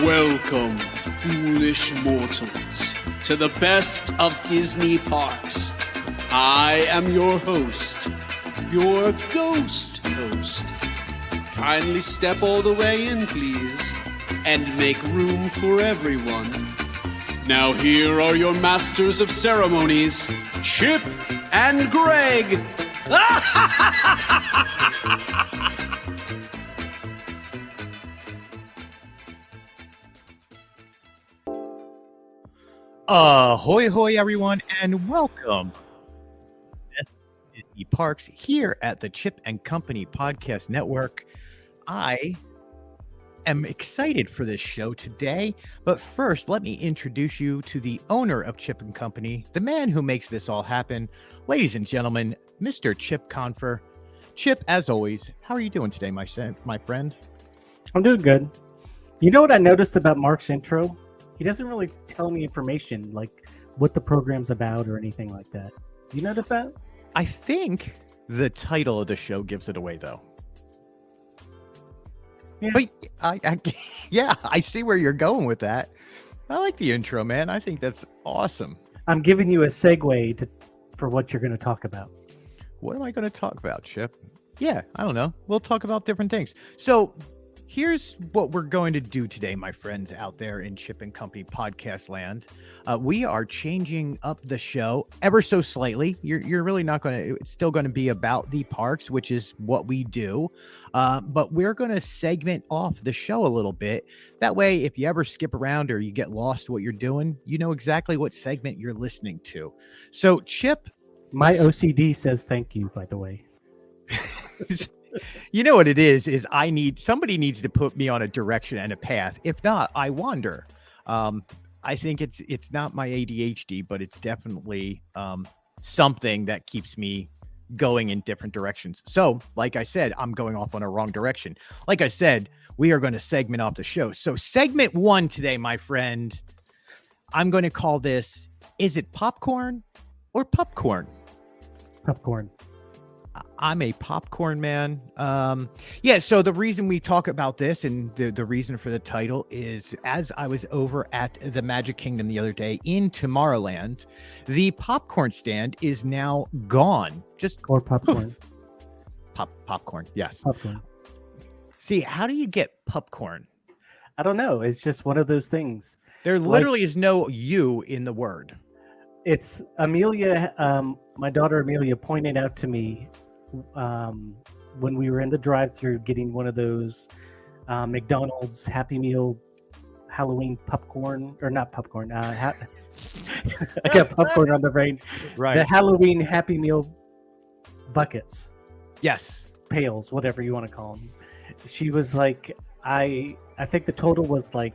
Welcome, foolish mortals, to the best of Disney parks. I am your host, your ghost host. Kindly step all the way in, please, and make room for everyone. Now here are your masters of ceremonies, Chip and Greg. Hoy hoy everyone, and welcome to Disney Parks here at the Chip and Company Podcast Network. I am excited for this show today, but first let me introduce you to the owner of Chip and Company, the man who makes this all happen. Ladies and gentlemen, Mr. Chip Confer. Chip, as always, how are you doing today, my friend? I'm doing good. You know what I noticed about Mark's intro? He doesn't really tell me information like what the program's about or anything like that. You notice that? I think the title of the show gives it away, though. Yeah. But I see where you're going with that. I like the intro, man. I think that's awesome. I'm giving you a segue for what you're going to talk about. What am I going to talk about, Chip? Yeah, I don't know. We'll talk about different things. So here's what we're going to do today, my friends out there in Chip and Company podcast land. We are changing up the show ever so slightly. You're really not going to, it's still going to be about the parks, which is what we do. But we're going to segment off the show a little bit. That way, if you ever skip around or you get lost what you're doing, you know exactly what segment you're listening to. So, Chip. My OCD says thank you, by the way. You know what it is somebody needs to put me on a direction and a path. If not, I wander. I think it's not my ADHD, but it's definitely something that keeps me going in different directions. So, like I said, I'm going off on a wrong direction. Like I said, we are going to segment off the show. So segment 1 today, my friend, I'm going to call this, is it popcorn or popcorn? Popcorn. I'm a popcorn man. So the reason we talk about this and the reason for the title is, as I was over at the Magic Kingdom the other day in Tomorrowland, the popcorn stand is now gone. Or popcorn. Popcorn. Yes. Popcorn. See, how do you get popcorn? I don't know. It's just one of those things. There literally is no U in the word. It's Amelia. My daughter Amelia pointed out to me when we were in the drive-thru getting one of those McDonald's Happy Meal Halloween popcorn, or not popcorn. I got popcorn on the brain. Right. The Halloween Happy Meal buckets. Yes. Pails, whatever you want to call them. She was like, I think the total was like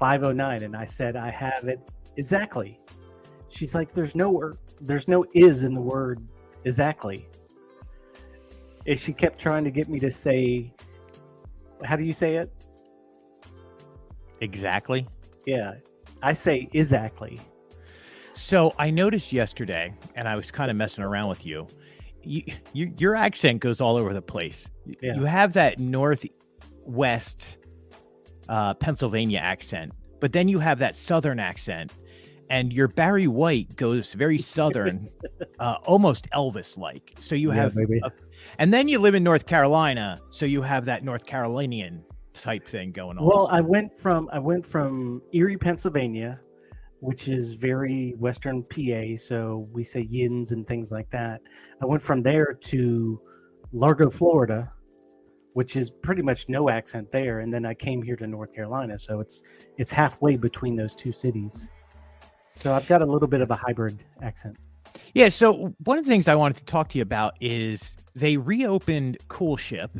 $5.09, and I said, I have it exactly. She's like, there's no is in the word exactly. And she kept trying to get me to say, how do you say it? Exactly. Yeah, I say exactly. So I noticed yesterday, and I was kind of messing around with you. Your accent goes all over the place. Yeah. You have that Northwest Pennsylvania accent, but then you have that Southern accent. And your Barry White goes very Southern, almost Elvis-like. So you have, and then you live in North Carolina, so you have that North Carolinian type thing going on. Well, I went from Erie, Pennsylvania, which is very Western PA, so we say yins and things like that. I went from there to Largo, Florida, which is pretty much no accent there, and then I came here to North Carolina, so it's halfway between those two cities. So I've got a little bit of a hybrid accent. Yeah, so one of the things I wanted to talk to you about is they reopened Cool Ship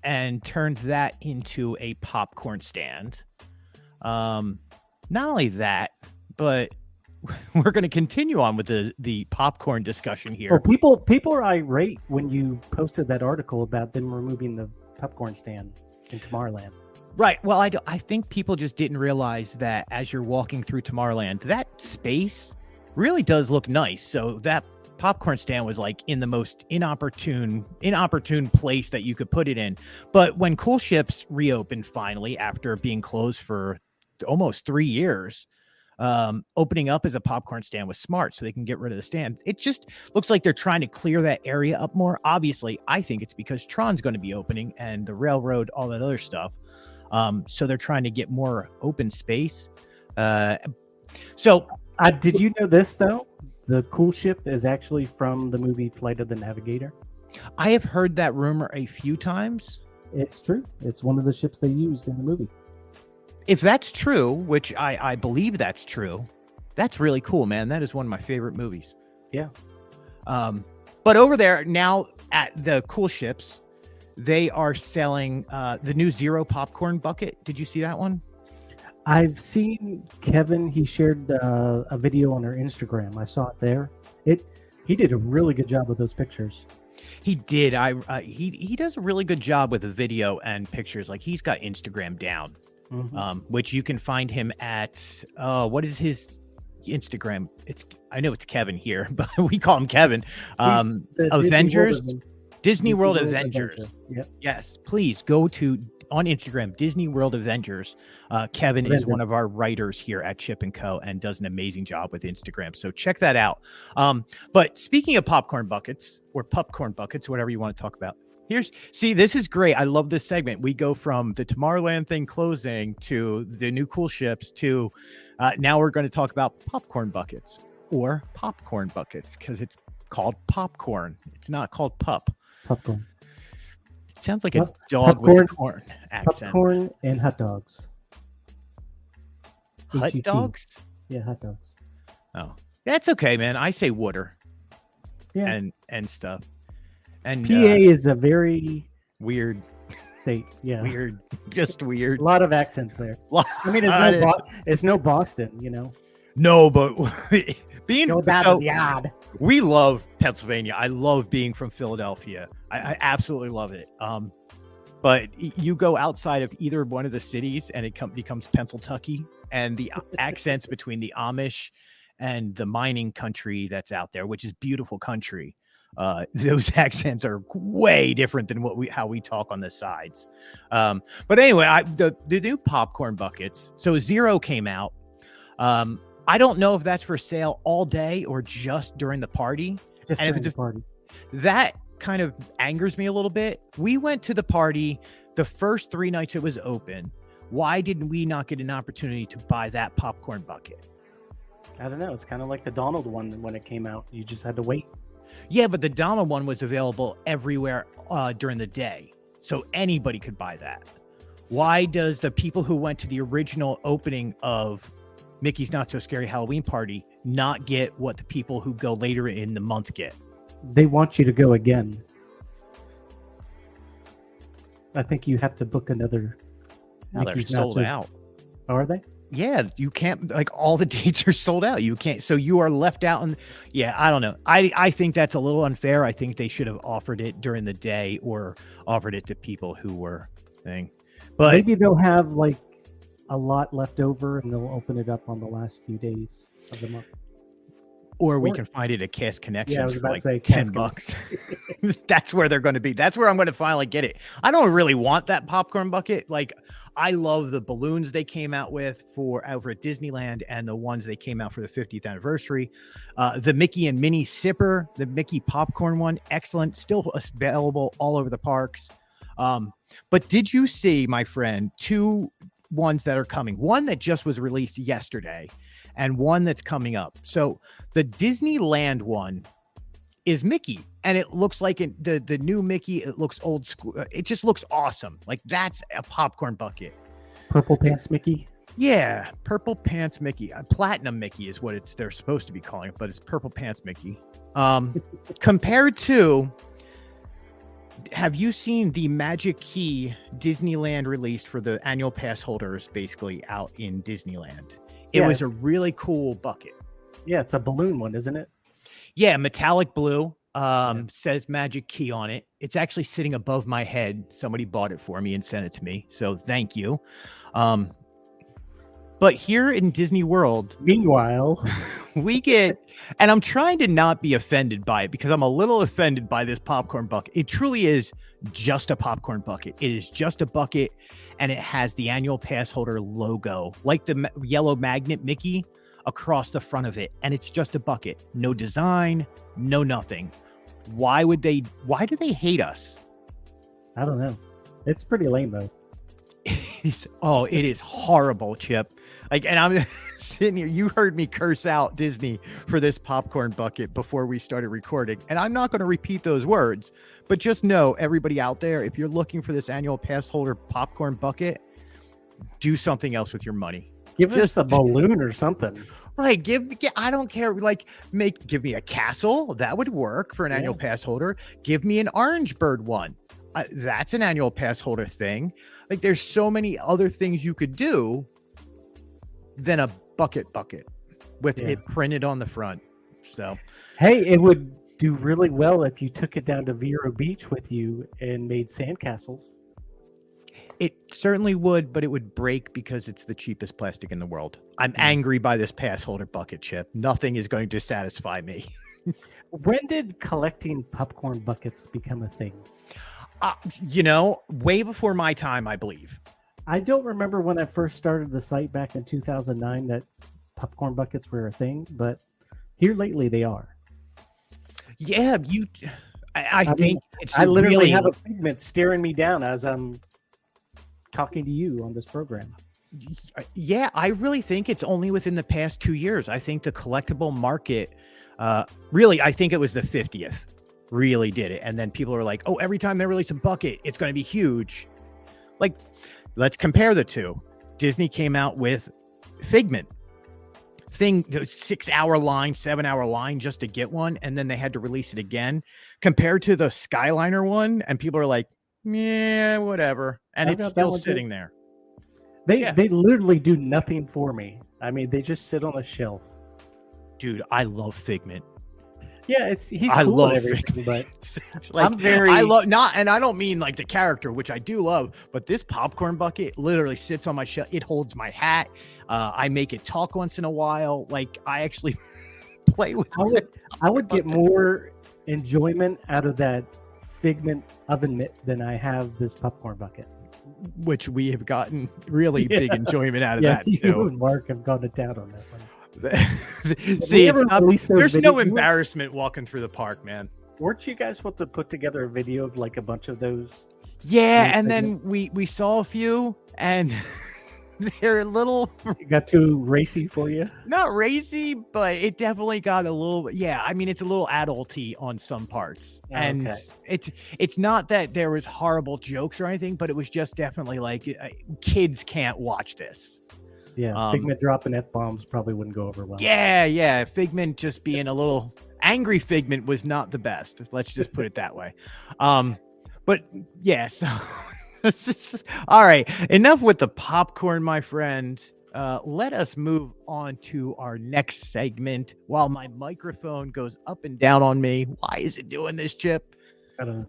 and turned that into a popcorn stand. Not only that, but we're going to continue on with the popcorn discussion here. Well, people are irate when you posted that article about them removing the popcorn stand in Tomorrowland. Right. Well, I think people just didn't realize that as you're walking through Tomorrowland, that space really does look nice. So that popcorn stand was like in the most inopportune place that you could put it in. But when Cool Ships reopened finally after being closed for almost 3 years. Opening up as a popcorn stand was smart, so they can get rid of the stand. It just looks like they're trying to clear that area up more. Obviously, I think it's because Tron's going to be opening and the railroad, all that other stuff. So they're trying to get more open space. Did you know this though? The cool ship is actually from the movie Flight of the Navigator. I have heard that rumor a few times. It's true. It's one of the ships they used in the movie. If that's true, which I believe that's true, that's really cool, man. That is one of my favorite movies. Yeah. But over there now at the cool ships, they are selling the new Zero popcorn bucket. Did you see that one? I've seen Kevin. He shared a video on our Instagram. I saw it there. He did a really good job with those pictures. He did. He does a really good job with the video and pictures. Like, he's got Instagram down, which you can find him at. What is his Instagram? I know it's Kevin here, but we call him Kevin. Avengers. Disney World Avengers. Yep. Yes, please go on Instagram, Disney World Avengers. Kevin is one of our writers here at Chip & Co. and does an amazing job with Instagram. So check that out. But speaking of popcorn buckets or popcorn buckets, whatever you want to talk about, this is great. I love this segment. We go from the Tomorrowland thing closing to the new cool ships to now we're going to talk about popcorn buckets or popcorn buckets because it's called popcorn. It's not called Popcorn. It sounds like a dog with a corn accent. Popcorn and hot dogs. Hot dogs? Yeah, hot dogs. Oh, that's okay, man. I say water. Yeah. And stuff. And PA is a very weird state. Yeah. Weird. Just weird. A lot of accents there. I mean, it's no Boston, you know. No, but being we love Pennsylvania. I love being from Philadelphia. I absolutely love it. But you go outside of either one of the cities and it becomes Pennsylvania, and the accents between the Amish and the mining country that's out there, which is beautiful country. Those accents are way different than how we talk on the sides. But anyway, the new popcorn buckets. So Zero came out. I don't know if that's for sale all day or just during the party. Just during the party. That kind of angers me a little bit. We went to the party the first 3 nights it was open. Why did we not get an opportunity to buy that popcorn bucket? I don't know. It's kind of like the Donald one when it came out. You just had to wait. Yeah, but the Donald one was available everywhere during the day. So anybody could buy that. Why does the people who went to the original opening of Mickey's Not So Scary Halloween Party not get what the people who go later in the month get? They want you to go again. I think you have to book another. Now they're sold out. Are they? Yeah, you can't, like, all the dates are sold out. You can't, so you are left out. And yeah, I don't know. I think that's a little unfair. I think they should have offered it during the day or offered it to people who were thing. But maybe they'll have like a lot left over and they'll open it up on the last few days of the month. Or we can find it at Cast Connections I was about for to say $10. That's where they're going to be. That's where I'm going to finally get it. I don't really want that popcorn bucket. Like, I love the balloons they came out with for over at Disneyland and the ones they came out for the 50th anniversary. The Mickey and Minnie Sipper, the Mickey popcorn one, excellent. Still available all over the parks. But did you see, my friend, 2 ones that are coming? One that just was released yesterday and one that's coming up. So the Disneyland one is Mickey, and it looks like the new Mickey. It looks old school. It just looks awesome. Like, that's a popcorn bucket. Purple Pants Mickey. Yeah, Purple Pants Mickey. Platinum Mickey is what they're supposed to be calling it, but it's Purple Pants Mickey. Compared to, have you seen the Magic Key Disneyland released for the annual pass holders, basically out in Disneyland? It was a really cool bucket. Yeah, it's a balloon one, isn't it? Yeah, metallic blue. Says Magic Key on it. It's actually sitting above my head. Somebody bought it for me and sent it to me, so thank you. But here in Disney World, meanwhile, we get, and I'm trying to not be offended by it because I'm a little offended by this popcorn bucket. It truly is just a popcorn bucket. It is just a bucket, and it has the annual pass holder logo, like the yellow magnet Mickey, across the front of it. And it's just a bucket. No design, no nothing. Why do they hate us? I don't know. It's pretty lame though. It is horrible, Chip. Like, and I'm sitting here. You heard me curse out Disney for this popcorn bucket before we started recording, and I'm not going to repeat those words. But just know, everybody out there, if you're looking for this annual pass holder popcorn bucket, do something else with your money. Give us a balloon or something. Right. I don't care. Like, give me a castle. That would work for an annual pass holder. Give me an orange bird one. That's an annual pass holder thing. Like, there's so many other things you could do than a bucket with it printed on the front. So, hey, it would do really well if you took it down to Vero Beach with you and made sandcastles. It certainly would, but it would break because it's the cheapest plastic in the world. I'm angry by this pass holder bucket, Chip. Nothing is going to satisfy me. When did collecting popcorn buckets become a thing? Way before my time, I believe. I don't remember when I first started the site back in 2009 that popcorn buckets were a thing, but here lately they are. Yeah, I think it's I literally have a Figment staring me down as I'm talking to you on this program. Yeah, I really think it's only within the past 2 years. I think the collectible market, I think it was the 50th, really did it. And then people are like, oh, every time they release a bucket, it's going to be huge. Like, let's compare the two. Disney came out with Figment. The 6-hour line, 7-hour line just to get one. And then they had to release it again compared to the Skyliner one. And people are like, yeah, whatever. And it's still sitting there. They literally do nothing for me. I mean, they just sit on a shelf. Dude, I love Figment. Yeah, he's cool at everything, but and I don't mean like the character, which I do love, but this popcorn bucket literally sits on my shelf. It holds my hat. I make it talk once in a while. Like, I actually play with it. I would get more enjoyment out of that Figment oven mitt than I have this popcorn bucket. Which we have gotten really big enjoyment out of that. You too. and Mark have gone to town on that one. See, there's no embarrassment walking through the park, man. Weren't you guys supposed to put together a video of like a bunch of those? Yeah, and then we saw a few, and they're a little. It got too racy for you? Not racy, but it definitely got a little. Yeah, I mean, it's a little adulty on some parts, and it's not that there was horrible jokes or anything, but it was just definitely like kids can't watch this. Yeah, Figment dropping F-bombs probably wouldn't go over well. Yeah. Figment just being a little angry Figment was not the best. Let's just put it that way. But yeah, so all right. Enough with the popcorn, my friend. Let us move on to our next segment while my microphone goes up and down on me. Why is it doing this, Chip? I don't know.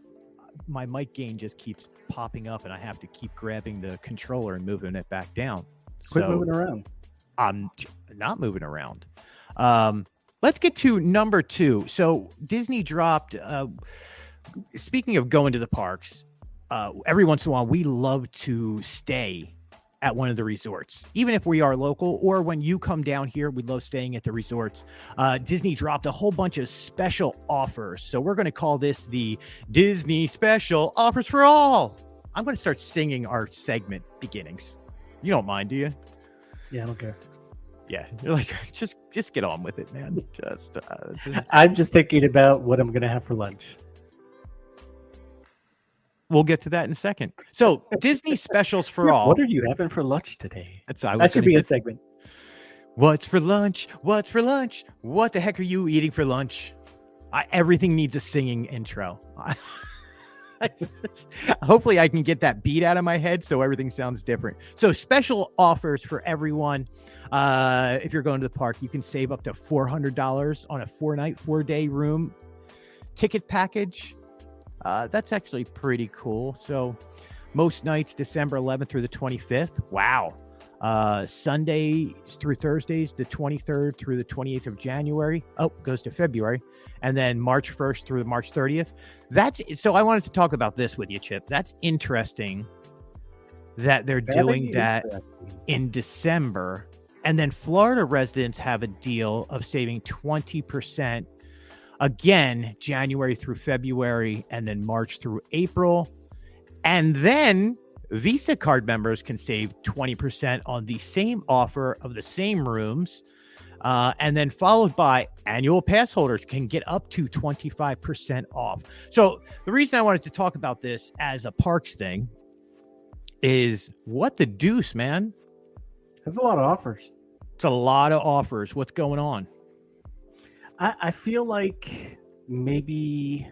My mic gain just keeps popping up, and I have to keep grabbing the controller and moving it back down. Quit moving around. I'm not moving around. Let's get to number 2. So Disney dropped, speaking of going to the parks, every once in a while, we love to stay at one of the resorts, even if we are local, or when you come down here, we love staying at the resorts. Disney dropped a whole bunch of special offers. So we're going to call this the Disney Special Offers for All. I'm going to start singing our segment beginnings. You don't mind, do you? Yeah, I don't care. Yeah, you're like, just get on with it, man. I'm just thinking about what I'm going to have for lunch. We'll get to that in a second. So, Disney Specials for All. What are you having for lunch today? That should be a segment. What's for lunch? What's for lunch? What the heck are you eating for lunch? Everything needs a singing intro. Hopefully I can get that beat out of my head so everything sounds different. So special offers for everyone. If you're going to the park, you can save up to $400 on a 4-night, 4-day room ticket package. That's actually pretty cool. So most nights, December 11th through the 25th. Wow. Sundays through Thursdays, the 23rd through the 28th of January. Oh, goes to February. And then March 1st through March 30th. So I wanted to talk about this with you, Chip. That's interesting that they're doing that in December. And then Florida residents have a deal of saving 20% again, January through February, and then March through April. And then Visa card members can save 20% on the same offer of the same rooms. And then followed by annual pass holders can get up to 25% off. So the reason I wanted to talk about this as a parks thing is what the deuce, man. There's a lot of offers. It's a lot of offers. What's going on? I feel like maybe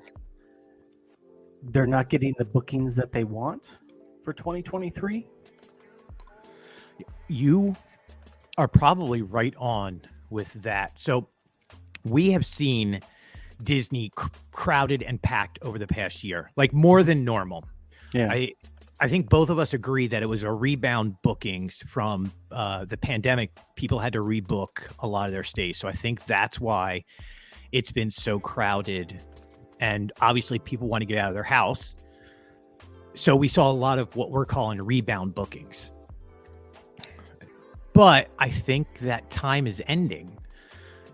they're not getting the bookings that they want for 2023. You are probably right on with that. So we have seen Disney crowded and packed over the past year, like more than normal. Yeah. I think both of us agree that it was a rebound bookings from the pandemic. People had to rebook a lot of their stays. So I think that's why it's been so crowded. And obviously people want to get out of their house. So we saw a lot of what we're calling rebound bookings. But I think that time is ending.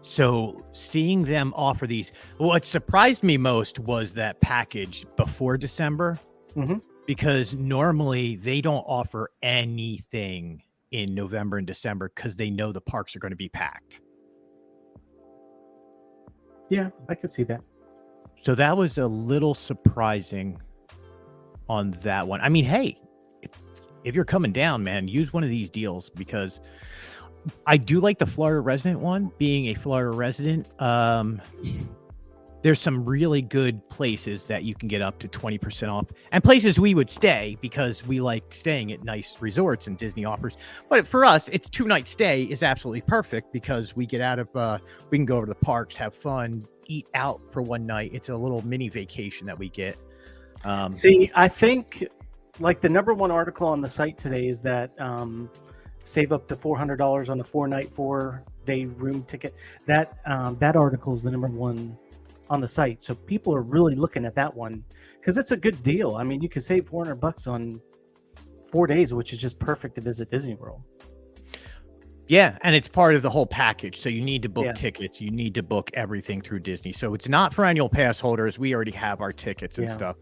So seeing them offer these, what surprised me most was that package before December. Mm-hmm. Because normally they don't offer anything in November and December because they know the parks are going to be packed. Yeah, I could see that. So that was a little surprising on that one. I mean, hey, if you're coming down, man, use one of these deals because I do like the Florida resident one. Being a Florida resident, there's some really good places that you can get up to 20% off and places we would stay because we like staying at nice resorts and Disney offers. But for us, it's 2-night stay is absolutely perfect because we get out of, we can go over to the parks, have fun, eat out for one night. It's a little mini vacation that we get. See, I think like the number one article on the site today is that save up to $400 on a 4-night, 4-day room ticket. That article is the number one on the site, so people are really looking at that one because it's a good deal. I mean, you can save $400 on 4 days, which is just perfect to visit Disney World. Yeah, and it's part of the whole package. So you need to book tickets. You need to book everything through Disney. So it's not for annual pass holders. We already have our tickets and stuff.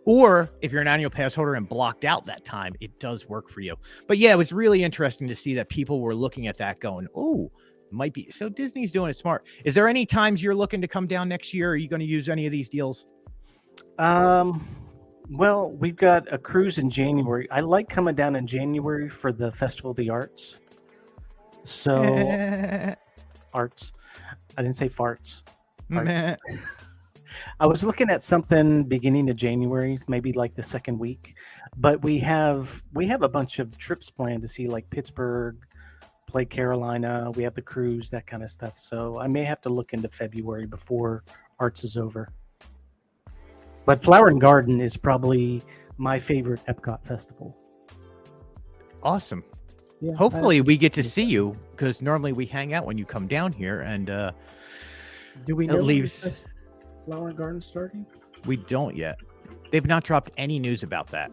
Or if you're an annual pass holder and blocked out that time, it does work for you. But yeah, it was really interesting to see that people were looking at that going, oh, might be. So Disney's doing it smart. Is there any times you're looking to come down next year? Are you going to use any of these deals? Well, we've got a cruise in January. I like coming down in January for the Festival of the Arts. So arts. I didn't say farts. Arts. I was looking at something beginning of January, maybe like the second week. But we have a bunch of trips planned to see like Pittsburgh, Lake Carolina. We have the cruise, that kind of stuff. So I may have to look into February before Arts is over. But Flower and Garden is probably my favorite Epcot festival. Awesome. Yeah, hopefully we get to see you because normally we hang out when you come down here and do we know leaves Flower and Garden starting? We don't yet. They've not dropped any news about that,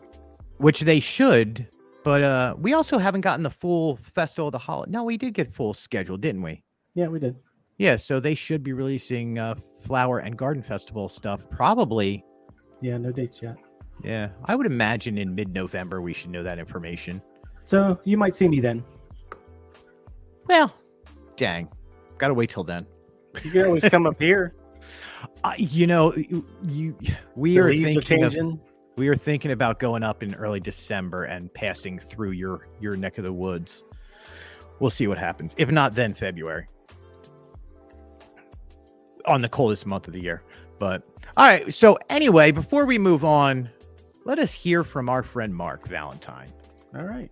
which they should. But we also haven't gotten the full Festival of the Holiday. No, we did get full schedule, didn't we? Yeah, we did. Yeah, so they should be releasing Flower and Garden Festival stuff probably. Yeah, no dates yet. Yeah, I would imagine in mid-November we should know that information. So you might see me then. Well, dang. Got to wait till then. You can always come up here. You know, we are thinking about going up in early December and passing through your neck of the woods. We'll see what happens. If not, then February. On the coldest month of the year. But all right. So anyway, before we move on, let us hear from our friend Mark Valentine. All right.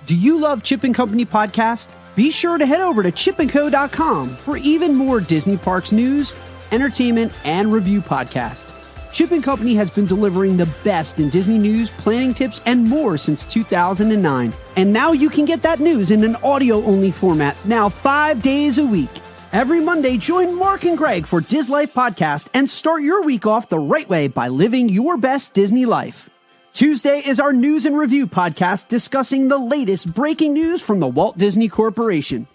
Do you love Chip and Company podcast? Be sure to head over to chipandco.com for even more Disney Parks news, entertainment, and review podcasts. Chip and Company has been delivering the best in Disney news, planning tips, and more since 2009. And now you can get that news in an audio-only format now 5 days a week. Every Monday, join Mark and Greg for Diz Life Podcast and start your week off the right way by living your best Disney life. Tuesday is our news and review podcast discussing the latest breaking news from the Walt Disney Corporation.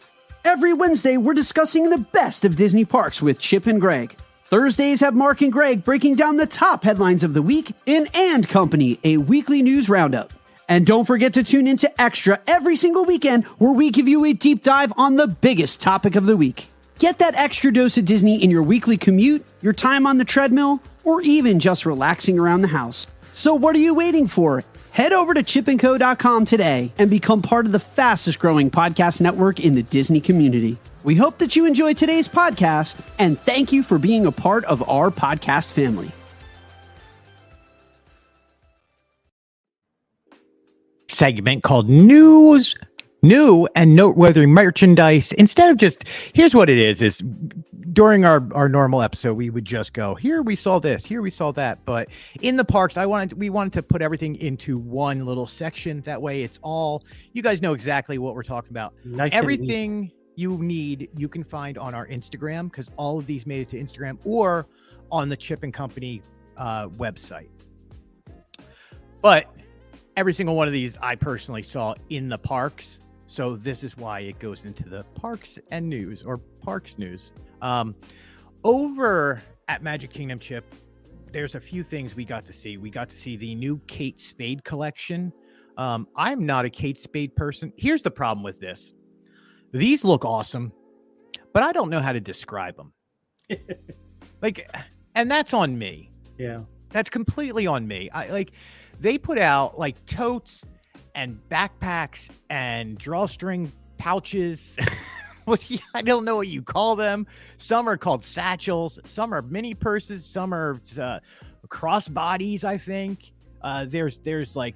Every Wednesday, we're discussing the best of Disney parks with Chip and Greg. Thursdays have Mark and Greg breaking down the top headlines of the week in And Company, a weekly news roundup. And don't forget to tune into Extra every single weekend where we give you a deep dive on the biggest topic of the week. Get that extra dose of Disney in your weekly commute, your time on the treadmill, or even just relaxing around the house. So what are you waiting for? Head over to chipandco.com today and become part of the fastest growing podcast network in the Disney community. We hope that you enjoyed today's podcast and thank you for being a part of our podcast family. Segment called News, New and Noteworthy Merchandise. Instead of just, here's what it is during our normal episode, we would just go, here we saw this, here we saw that. But in the parks, we wanted to put everything into one little section. That way it's all, you guys know exactly what we're talking about. Nice. Everything you need, you can find on our Instagram, because all of these made it to Instagram, or on the Chip and Company website. But every single one of these I personally saw in the parks. So this is why it goes into the parks and news, or parks news. Over at Magic Kingdom, Chip, there's a few things we got to see. We got to see the new Kate Spade collection. I'm not a Kate Spade person. Here's the problem with this. These look awesome, but I don't know how to describe them. And that's on me. Yeah. That's completely on me. They put out like totes and backpacks and drawstring pouches. I don't know what you call them. Some are called satchels. Some are mini purses. Some are crossbodies, I think. There's like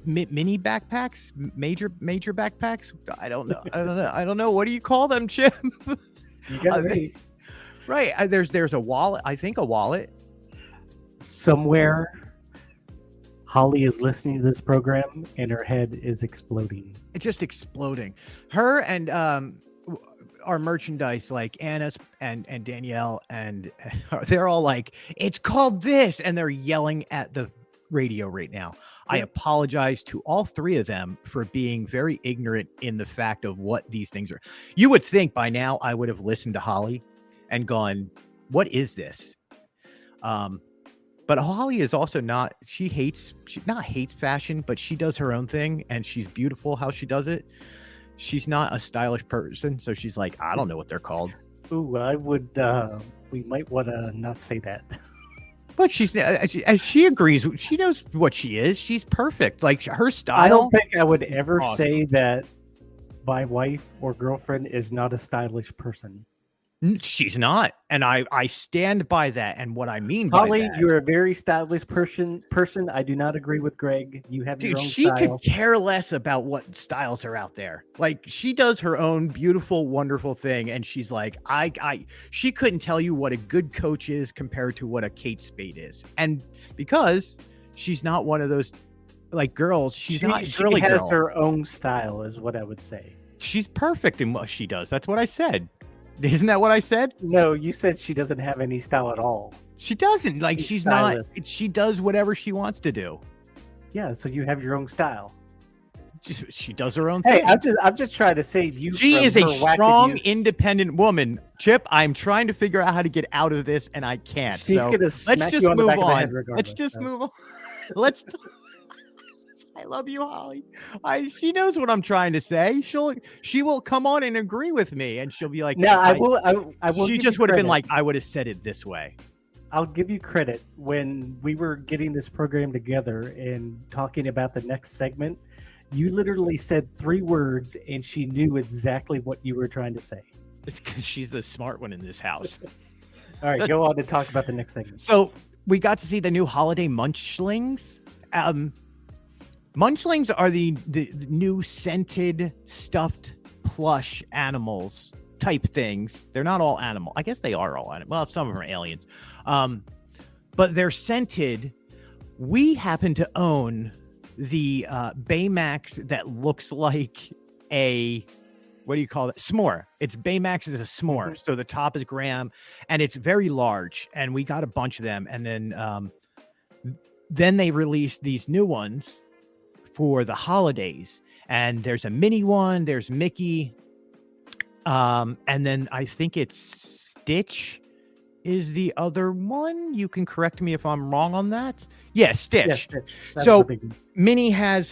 mini backpacks, major backpacks. I don't know. What do you call them, Chip? You got it. Right. There's a wallet. I think a wallet. Somewhere, Holly is listening to this program and her head is exploding. It's just exploding. Her and our merchandise, like Anna's and Danielle, and they're all like, it's called this, and they're yelling at the radio right now. I apologize to all three of them for being very ignorant in the fact of what these things are. You would think by now I would have listened to Holly and gone, what is this? But Holly is also not, she not hates fashion, but she does her own thing, and she's beautiful how she does it. She's not a stylish person, so she's like, I don't know what they're called. Ooh, I would, we might want to not say that. But she agrees. She knows what she is. She's perfect. Like her style. I don't think I would ever say that my wife or girlfriend is not a stylish person. She's not, and I stand by that. And what I mean by Holly, that, you're a very stylish person. I do not agree with Greg. You have your own she style. could care less about what styles are out there. Like she does her own beautiful, wonderful thing, and she's like, she couldn't tell you what a good coach is compared to what a Kate Spade is, and because she's not one of those like girls, she's not a girly girl. She has her own style, is what I would say. She's perfect in what she does. That's what I said. Isn't that what I said? No, you said she doesn't have any style at all. She doesn't. Like she's not. She does whatever she wants to do. Yeah, so you have your own style. She does her own thing. Hey, I'm just trying to save you. She is a strong, independent woman. Chip, I'm trying to figure out how to get out of this, and I can't. She's gonna smack you on the back of the head regardless. Let's just move on. I love you, Holly. She knows what I'm trying to say. She will come on and agree with me, and she'll be like, "No, I will." She just would have been like, "I would have said it this way." I'll give you credit. When we were getting this program together and talking about the next segment, you literally said 3 words, and she knew exactly what you were trying to say. It's because she's the smart one in this house. All right, go on to talk about the next segment. So we got to see the new holiday Munchlings. Munchlings are the new scented stuffed plush animals type things. They're not all animal. I guess they are all animal. Well, some of them are aliens. But they're scented. We happen to own the Baymax that looks like a what do you call it? S'more. It's Baymax is a s'more. Mhm. So the top is graham, and it's very large. And we got a bunch of them. And then they released these new ones for the holidays. And there's a mini one. There's Mickey. And then I think it's Stitch is the other one. You can correct me if I'm wrong on that. Yeah, Stitch. Yeah, Stitch. That's So the big one. Minnie has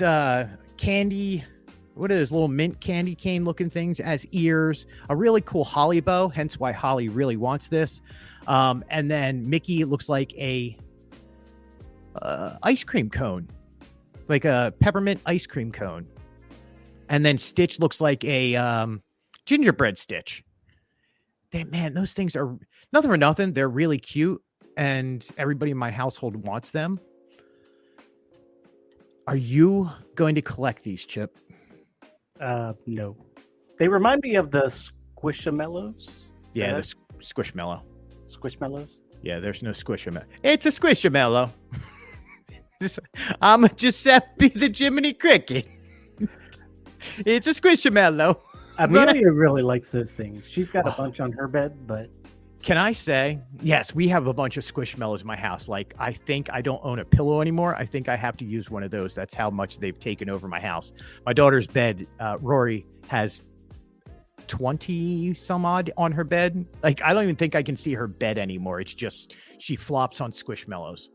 candy. What are those little mint candy cane looking things as ears? A really cool Holly bow, hence why Holly really wants this. And then Mickey looks like a ice cream cone, like a peppermint ice cream cone. And then Stitch looks like a gingerbread Stitch. Damn, man, those things are nothing for nothing. They're really cute, and everybody in my household wants them. Are you going to collect these, Chip? No. They remind me of the Squishamallows. Yeah, the Squishmallow. Squishmallows. Yeah, there's no Squishamallow. It's a Squishamallow. I'm Giuseppe the Jiminy Cricket. It's a Squishamallow. Amelia really likes those things. She's got a bunch on her bed, but Can I say, yes, we have a bunch of Squishmallows in my house. Like, I think I don't own a pillow anymore. I think I have to use one of those. That's how much they've taken over my house. My daughter's bed, Rory, has 20 some odd on her bed. Like, I don't even think I can see her bed anymore. It's just, she flops on Squishmallows.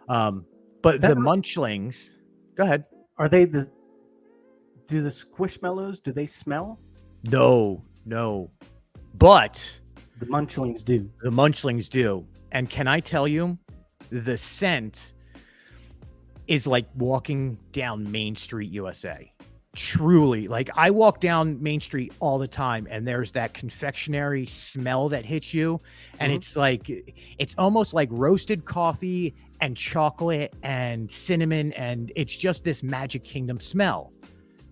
But the Munchlings, go ahead. are they do the Squishmallows, do they smell? No. But The Munchlings do. the Munchlings do. And can I tell you, the scent is like walking down Main Street, USA. Truly. Like, I walk down Main Street all the time, and there's that confectionery smell that hits you. And it's like, it's almost like roasted coffee and chocolate and cinnamon. And it's just this Magic Kingdom smell.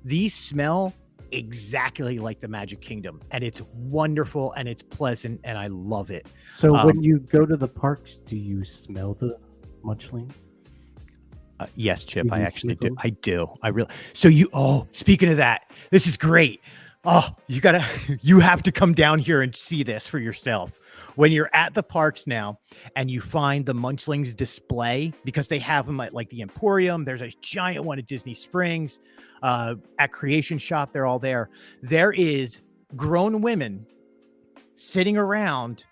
These smell exactly like the Magic Kingdom, and it's wonderful and it's pleasant, and I love it. So when you go to the parks, do you smell the Munchlings? Yes, Chip, You I do actually sniff do. them? I do. I really. So speaking of that, this is great. Oh, you have to come down here and see this for yourself. When you're at the parks now and you find the Munchlings display, because they have them at like the Emporium, there's a giant one at Disney Springs, at Creation Shop, they're all there. There is grown women sitting around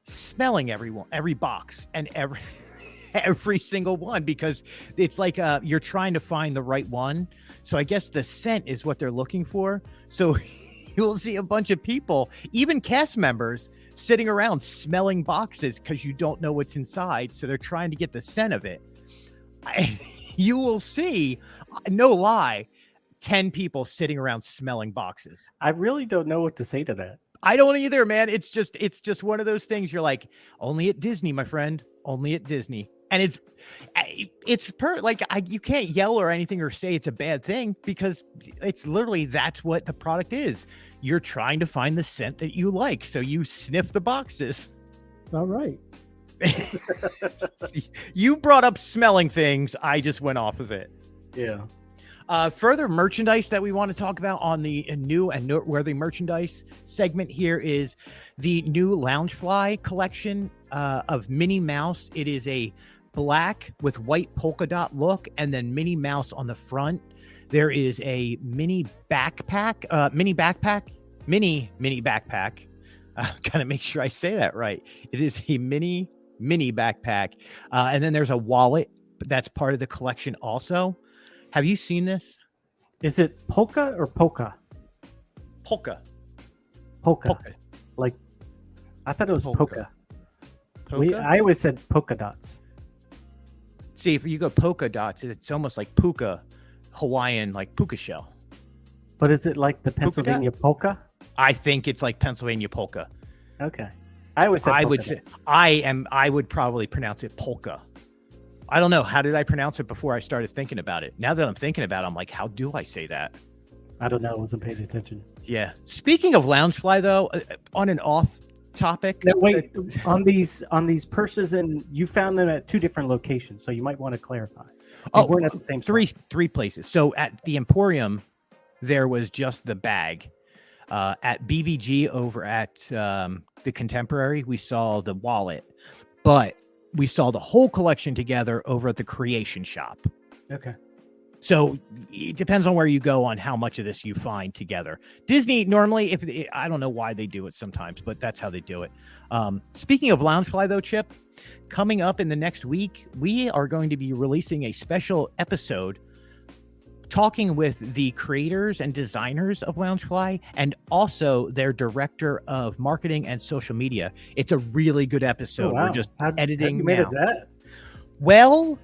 smelling every box and every single one, because it's like you're trying to find the right one. So I guess the scent is what they're looking for. So you'll see a bunch of people, even cast members, sitting around smelling boxes because you don't know what's inside. So they're trying to get the scent of it. You will see, no lie, 10 people sitting around smelling boxes. I really don't know what to say to that. I don't either, man. It's just one of those things. You're like, only at Disney, my friend, only at Disney. And you can't yell or anything or say it's a bad thing, because it's literally, that's what the product is. You're trying to find the scent that you like. So you sniff the boxes. All right. You brought up smelling things. I just went off of it. Yeah. Further merchandise that we want to talk about on the new and noteworthy merchandise segment here is the new Loungefly collection of Minnie Mouse. It is a black with white polka dot look, and then Minnie Mouse on the front. There is a mini backpack. Gotta make sure I say that right. It is a mini backpack, and then there's a wallet that's part of the collection also. Have you seen this? Is it polka or polka? Polka. Like, I thought it was polka. Polka? I always said polka dots. See, if you go polka dots, it's almost like puka, Hawaiian, like puka shell. But is it like the Pennsylvania polka? I think it's like Pennsylvania polka. Okay. I always said I polka would dots. say I would probably pronounce it polka. I don't know. How did I pronounce it before I started thinking about it? Now that I'm thinking about it, I'm like, how do I say that? I don't know. I wasn't paying attention. Yeah. Speaking of Loungefly, though, on an off topic. Now, wait, on these purses, and you found them at two different locations, so you might want to clarify. They weren't at the same spot. three places. So at the Emporium, there was just the bag. At BBG over at the Contemporary, we saw the wallet, but we saw the whole collection together over at the Creation Shop. Okay. So it depends on where you go on how much of this you find together. Disney normally, I don't know why they do it sometimes, but that's how they do it. Speaking of Loungefly though, Chip, coming up in the next week, we are going to be releasing a special episode talking with the creators and designers of Loungefly and also their director of marketing and social media. It's a really good episode. Oh, wow. We're just How'd editing you now. manage that? Well,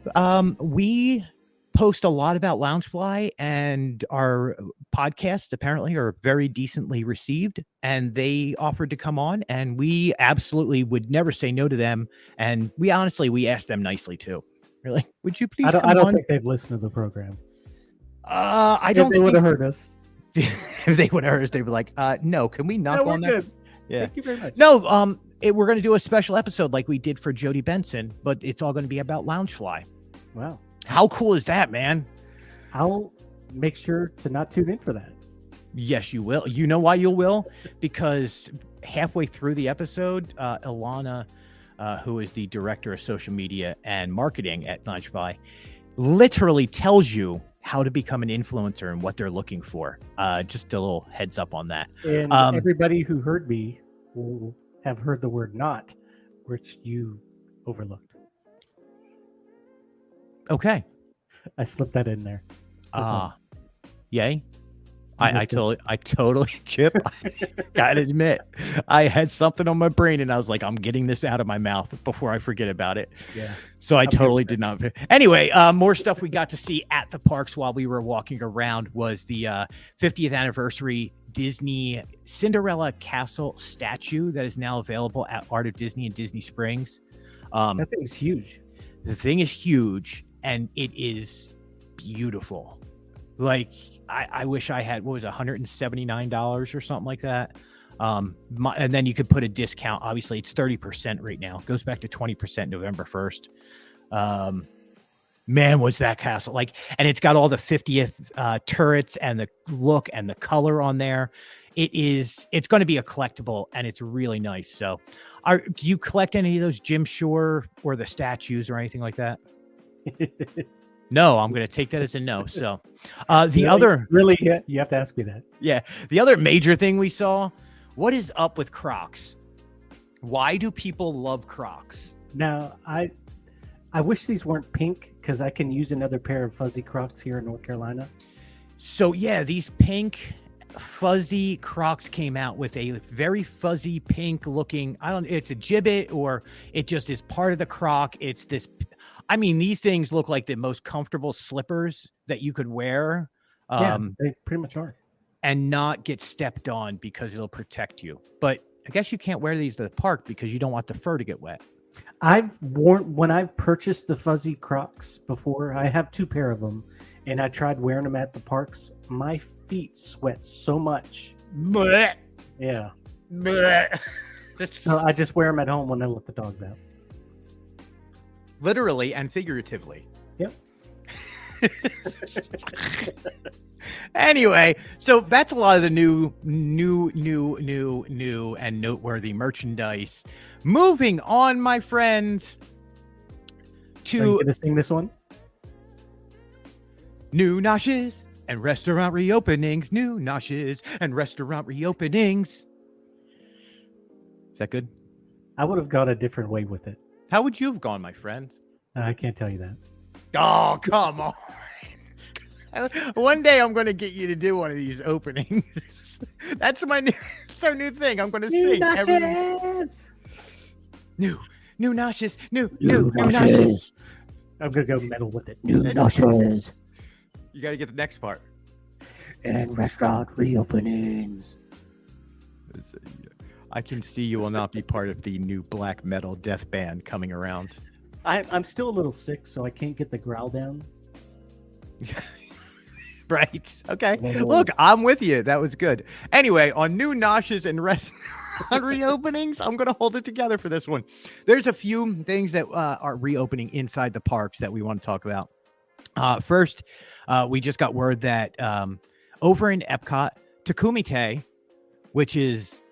we post a lot about Loungefly, and our podcasts apparently are very decently received, and they offered to come on, and we absolutely would never say no to them. And we asked them nicely too. Really, would you please come I don't on? think they've listened to the program. I don't If they would have think heard us. if they would have heard us, they'd be like, no, can we not No, go we're on there? good. Yeah. Thank you very much. No, we're going to do a special episode like we did for Jody Benson, but it's all going to be about Loungefly. Wow. How cool is that, man? I'll make sure to not tune in for that. Yes, you will. You know why you will? Because halfway through the episode, Ilana, who is the director of social media and marketing at Loungefly, literally tells you how to become an influencer and what they're looking for. Just a little heads up on that. And everybody who heard me will have heard the word "not," which you overlooked. Okay. I slipped that in there. Yay. You I missed it. totally, Chip, I gotta admit, I had something on my brain and I was like, I'm getting this out of my mouth before I forget about it. Yeah. So I I'm good totally with did not. Anyway, more stuff we got to see at the parks while we were walking around was the 50th anniversary Disney Cinderella Castle statue that is now available at Art of Disney in Disney Springs. That thing's huge. The thing is huge and it is beautiful. Like I wish I had, what was it, $179 or something like that. And then you could put a discount. Obviously it's 30% right now. It goes back to 20% November 1st. Man, was that castle like, and it's got all the 50th turrets and the look and the color on there. It's going to be a collectible and it's really nice. So do you collect any of those Jim Shore or the statues or anything like that? No, I'm going to take that as a no. So you have to ask me that. Yeah. The other major thing we saw, what is up with Crocs? Why do people love Crocs? Now, I wish these weren't pink because I can use another pair of fuzzy Crocs here in North Carolina. So yeah, these pink fuzzy Crocs came out with a very fuzzy pink looking, it's a gibbet or it just is part of the Croc. It's this, I mean, these things look like the most comfortable slippers that you could wear. They pretty much are. And not get stepped on because it'll protect you. But I guess you can't wear these to the park because you don't want the fur to get wet. When I've purchased the fuzzy Crocs before, I have 2 pair of them, and I tried wearing them at the parks. My feet sweat so much. Blech. Yeah. Blech. So I just wear them at home when I let the dogs out. Literally and figuratively. Yep. Anyway, so that's a lot of the new and noteworthy merchandise. Moving on, my friends, Are you going to sing this one? new Noshes and restaurant reopenings. New Noshes and restaurant reopenings. Is that good? I would have gone a different way with it. How would you have gone, my friend? I can't tell you that. Oh, come on. One day I'm going to get you to do one of these openings. That's our new thing. I'm going to sing. New Noshes. New Noshes. I'm going to go metal with it. New Noshes You got to get the next part. and restaurant reopenings. I can see you will not be part of the new black metal death band coming around. I'm still a little sick, so I can't get the growl down. Right. Okay. Whoa. Look, I'm with you. That was good. Anyway, on new Noshes and restaurant reopenings, I'm going to hold it together for this one. There's a few things that are reopening inside the parks that we want to talk about. First, we just got word that over in Epcot, Takumite which is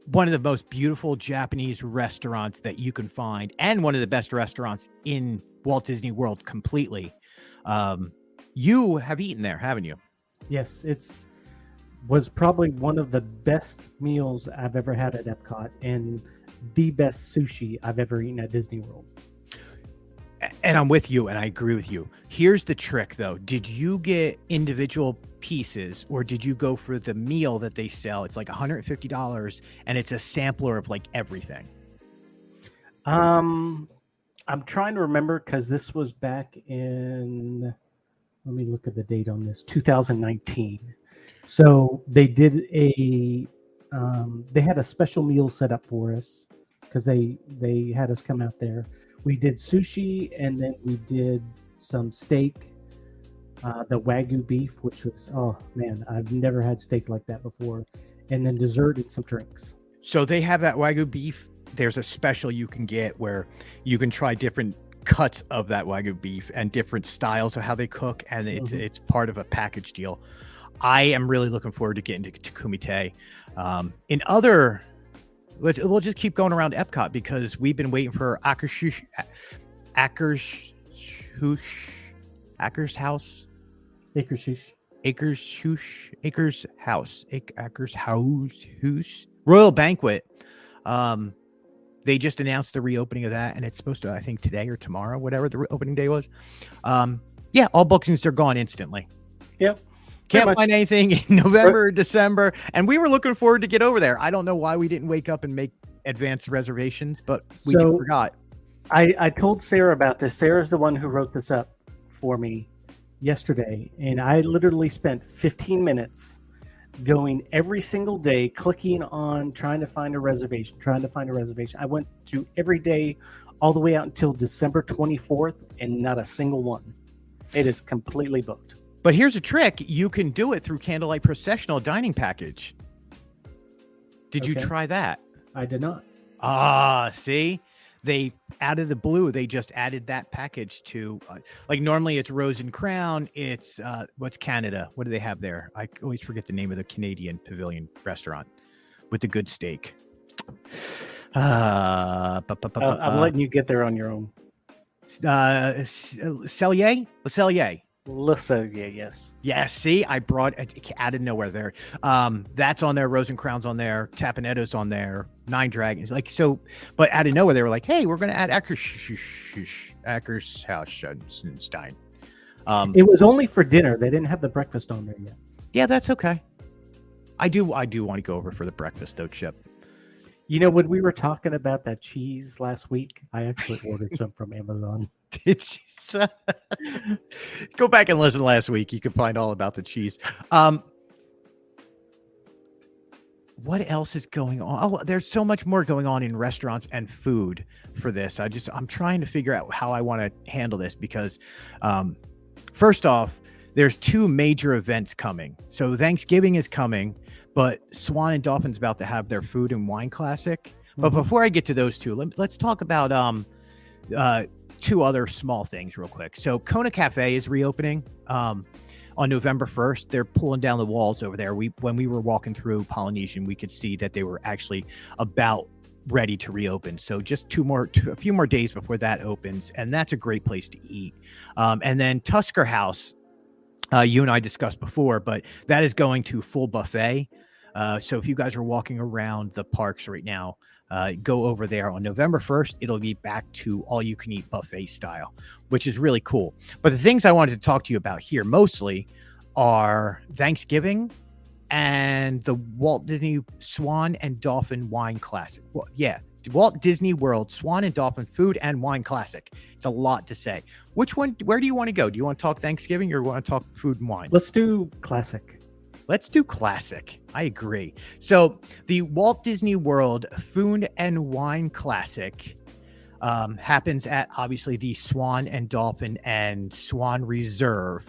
one of the most beautiful Japanese restaurants that you can find, and one of the best restaurants in Walt Disney World completely. You have eaten there, haven't you? Yes, was probably one of the best meals I've ever had at Epcot, and the best sushi I've ever eaten at Disney World. And I'm with you, and I agree with you. Here's the trick, though. Did you get individual pieces, or did you go for the meal that they sell? It's like $150, and it's a sampler of like everything. I'm trying to remember, because this was back in, let me look at the date on this, 2019. So they did they had a special meal set up for us, because they had us come out there. We did sushi, and then we did some steak, the Wagyu beef, which was, oh man, I've never had steak like that before. And then dessert and some drinks. So they have that Wagyu beef. There's a special you can get where you can try different cuts of that Wagyu beef and different styles of how they cook, and it's part of a package deal. I am really looking forward to getting to Kumite. We'll just keep going around Epcot, because we've been waiting for Acker's House. Royal Banquet. They just announced the reopening of that, and it's supposed to, I think, today or tomorrow, whatever the opening day was. Yeah, all bookings are gone instantly. Yep. Can't find anything in November or December, and we were looking forward to get over there. I don't know why we didn't wake up and make advanced reservations, but we just forgot. I told Sarah about this. Sarah's the one who wrote this up for me yesterday, and I literally spent 15 minutes going every single day, clicking on trying to find a reservation. I went to every day all the way out until December 24th, and not a single one. It is completely booked. But here's a trick. You can do it through Candlelight Processional Dining Package. Did you try that? I did not. See? They added the blue. They just added that package to, like normally it's Rose and Crown. It's, what's Canada? What do they have there? I always forget the name of the Canadian Pavilion restaurant with the good steak. I'm letting you get there on your own. Le Cellier. Yes. Yeah, see, I brought out of nowhere there. That's on there. Rose and Crown's on there. Tapanetto's on there. Nine Dragons. Like, so, but out of nowhere, they were like, hey, we're going to add Ackershausenstein. It was only for dinner. They didn't have the breakfast on there yet. Yeah, that's okay. I do want to go over for the breakfast, though, Chip. You know, when we were talking about that cheese last week, I actually ordered some from Amazon. Did you? Go back and listen last week. You can find all about the cheese. What else is going on? Oh, there's so much more going on in restaurants and food for this. I'm trying to figure out how I want to handle this, because first off, there's two major events coming. So Thanksgiving is coming, but Swan and Dolphin's about to have their food and wine classic. But before I get to those two, let's talk about two other small things real quick. So Kona Cafe is reopening on November 1st. They're pulling down the walls over there. When we were walking through Polynesian, we could see that they were actually about ready to reopen. So just a few more days before that opens, and that's a great place to eat. And then Tusker House, you and I discussed before, but that is going to full buffet. So if you guys are walking around the parks right now, go over there on November 1st. It'll be back to all you can eat buffet style, which is really cool. But the things I wanted to talk to you about here mostly are Thanksgiving and the Walt Disney Swan and Dolphin Wine Classic. Well, yeah, Walt Disney World Swan and Dolphin Food and Wine Classic. It's a lot to say. Which one? Where do you want to go? Do you want to talk Thanksgiving or want to talk food and wine? Let's do classic. Let's do classic. I agree. So the Walt Disney World Food and Wine Classic happens at obviously the Swan and Dolphin and Swan Reserve.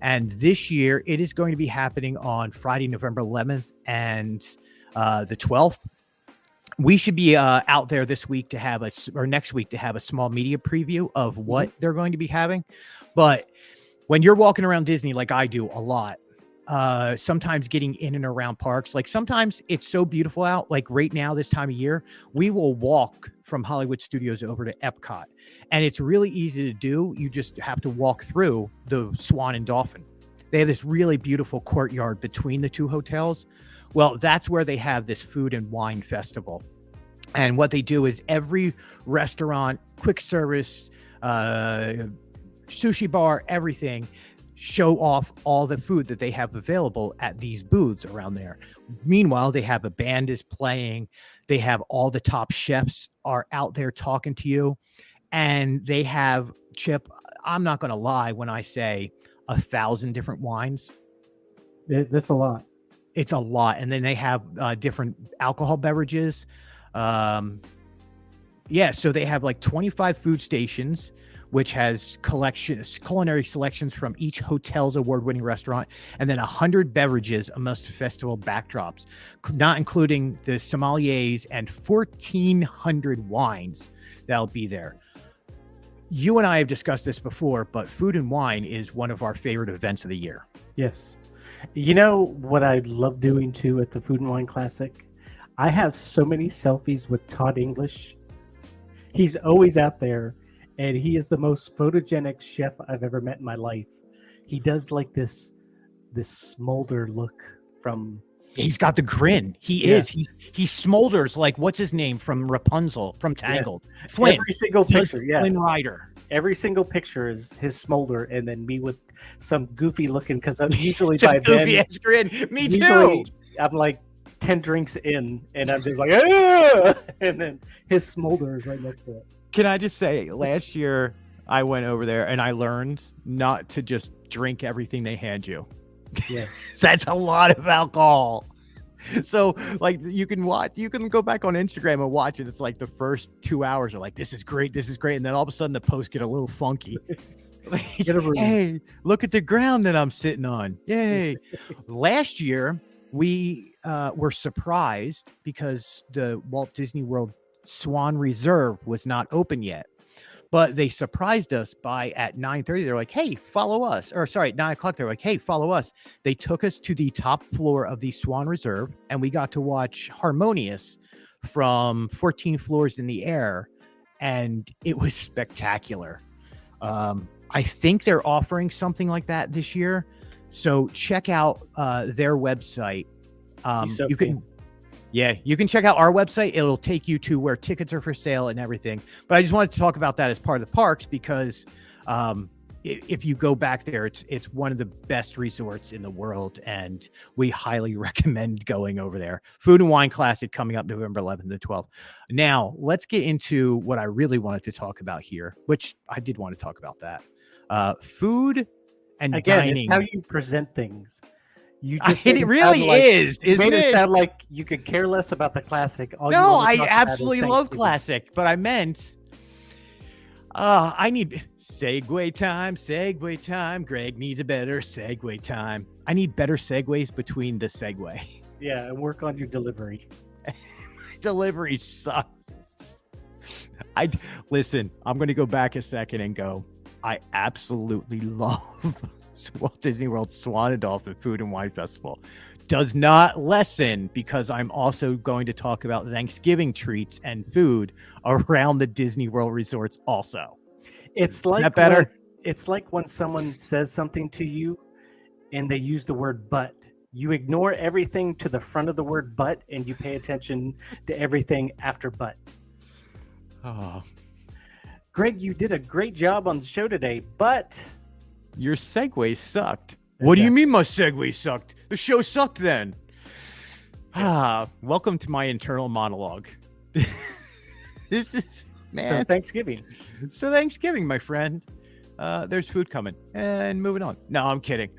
And this year it is going to be happening on Friday, November 11th and the 12th. We should be out there this week next week to have a small media preview of what they're going to be having. But when you're walking around Disney, like I do a lot, sometimes getting in and around parks. Like sometimes it's so beautiful out, like right now, this time of year, we will walk from Hollywood Studios over to Epcot, and it's really easy to do. You just have to walk through the Swan and Dolphin. They have this really beautiful courtyard between the two hotels. Well, that's where they have this food and wine festival. And what they do is every restaurant, quick service, sushi bar, everything, show off all the food that they have available at these booths around there. Meanwhile, they have a band is playing. They have all the top chefs are out there talking to you. And they have, Chip, I'm not going to lie when I say 1,000 different wines. That's a lot. It's a lot. And then they have different alcohol beverages. So they have like 25 food stations, which has culinary selections from each hotel's award-winning restaurant, and then 100 beverages amongst festival backdrops, not including the sommeliers and 1,400 wines that'll be there. You and I have discussed this before, but food and wine is one of our favorite events of the year. Yes. You know what I love doing too at the Food and Wine Classic? I have so many selfies with Todd English. He's always out there, and he is the most photogenic chef I've ever met in my life. He does like this smolder look from... He's got the grin. He smolders like, what's his name from Rapunzel, from Tangled? Yeah. Flynn. Every single picture, Flynn Rider. Every single picture is his smolder, and then me with some goofy looking, because I'm usually by then... grin. Me too! I'm like 10 drinks in, and I'm just like, ah! And then his smolder is right next to it. Can I just say, last year I went over there and I learned not to just drink everything they hand you. Yeah. That's a lot of alcohol. So like you can go back on Instagram and watch it. It's like the first 2 hours are like, this is great. And then all of a sudden the posts get a little funky. Like, hey, look at the ground that I'm sitting on. Yay. Last year we were surprised because the Walt Disney World Swan Reserve was not open yet. But they surprised us by at 9:30. They're like, hey, follow us. Or sorry, 9 o'clock. They're like, hey, follow us. They took us to the top floor of the Swan Reserve, and we got to watch Harmonious from 14 floors in the air. And it was spectacular. I think they're offering something like that this year. So check out their website. You can check out our website. It'll take you to where tickets are for sale and everything. But I just wanted to talk about that as part of the parks because if you go back there, it's one of the best resorts in the world, and we highly recommend going over there. Food and Wine Classic coming up November 11th to 12th. Now, let's get into what I really wanted to talk about here, which I did want to talk about that. Food and dining. It's how you present things. It really is. Made it sound like you could care less about the classic. No, I absolutely love classic, but I meant I need segue time. Greg needs a better segue time. I need better segues between the segue. Yeah, and work on your delivery. Delivery sucks. Listen, I'm going to go back a second and go, I absolutely love Walt Disney World Swan and Dolphin Food and Wine Festival. Does not lessen because I'm also going to talk about Thanksgiving treats and food around the Disney World resorts also. It's like, is that better? It's like when someone says something to you and they use the word but. You ignore everything to the front of the word but, and you pay attention to everything after but. Oh. Greg, you did a great job on the show today, but... Your segue sucked. Exactly. What do you mean my segue sucked? The show sucked then. Welcome to my internal monologue. This is, man. So Thanksgiving, my friend. There's food coming. And moving on. No, I'm kidding.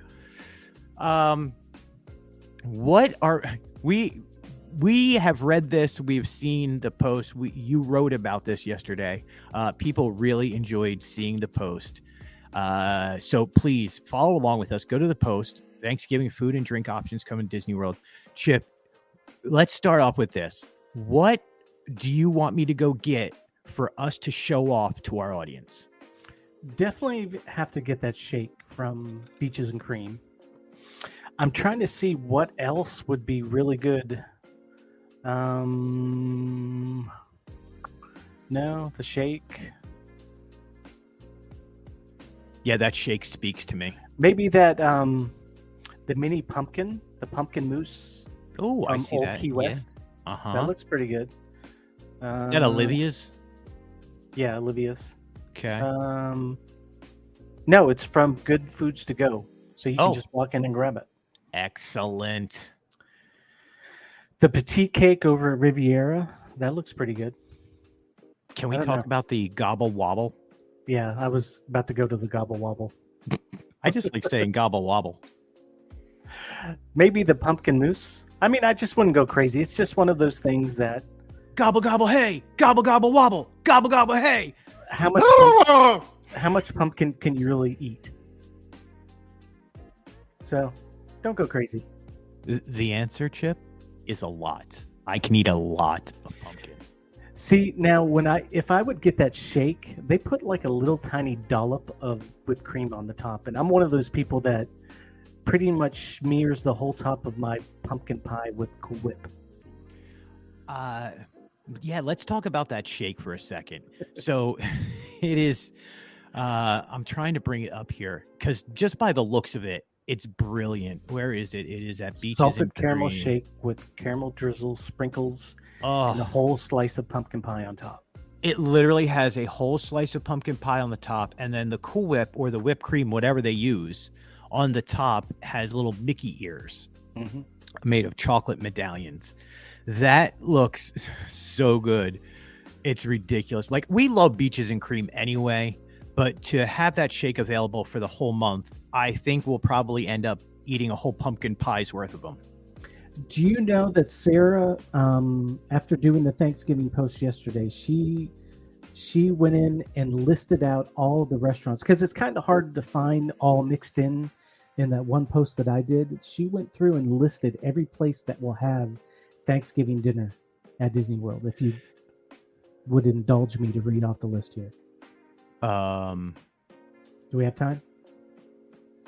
We have read this. We've seen the post. You wrote about this yesterday. People really enjoyed seeing the post. So please follow along with us. Go to the post. Thanksgiving food and drink options coming to Disney World. Chip, let's start off with this. What do you want me to go get for us to show off to our audience? Definitely have to get that shake from Beaches and Cream. I'm trying to see what else would be really good. No, the shake. Yeah, that shake speaks to me. Maybe that the mini pumpkin, the pumpkin mousse Oh, I from see Old that. Key West. Yeah. Uh-huh. That looks pretty good. Is that Olivia's? Yeah, Olivia's. Okay. No, it's from Good Foods to Go. So you can just walk in and grab it. Excellent. The petite cake over at Riviera, that looks pretty good. Can we talk about the gobble wobble? Yeah, I was about to go to the gobble wobble. I just like saying gobble wobble. Maybe the pumpkin mousse. I mean, I just wouldn't go crazy. It's just one of those things that Gobble gobble hey, gobble gobble wobble, gobble gobble hey. how much pumpkin can you really eat? So, don't go crazy. The answer, Chip, is a lot. I can eat a lot of pumpkin. See, now if I would get that shake, they put like a little tiny dollop of whipped cream on the top, and I'm one of those people that pretty much smears the whole top of my pumpkin pie with Cool Whip. Yeah, let's talk about that shake for a second. So it is, I'm trying to bring it up here because just by the looks of it, it's brilliant. Where is it? It is at Beaches Salted and caramel Cream. shake with caramel drizzle, sprinkles, Oh, and a whole slice of pumpkin pie on top. it literally has a whole slice of pumpkin pie on the top, and then the Cool Whip or the whipped cream, whatever they use, on the top has little Mickey ears made of chocolate medallions. That looks so good. It's ridiculous. Like, we love Beaches and Cream anyway, but to have that shake available for the whole month, I think we'll probably end up eating a whole pumpkin pie's worth of them. Do you know that Sarah, after doing the Thanksgiving post yesterday, she went in and listed out all the restaurants, because it's kind of hard to find all mixed in that one post that I did. She went through and listed every place that will have Thanksgiving dinner at Disney World. If you would indulge me to read off the list here. Do we have time?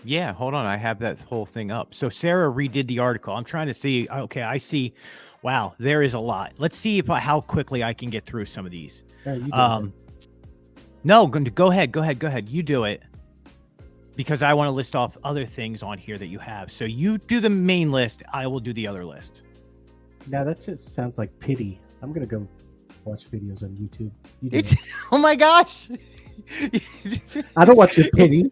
Yeah, hold on. I have that whole thing up. So Sarah redid the article. I'm trying to see. Okay, I see. Wow, there is a lot. Let's see how quickly I can get through some of these. All right, you go No, go ahead. You do it, because I want to list off other things on here that you have. So you do the main list. I will do the other list. Now that just sounds like pity. I'm gonna go watch videos on YouTube. You do It's it. oh my gosh. I don't want your pity.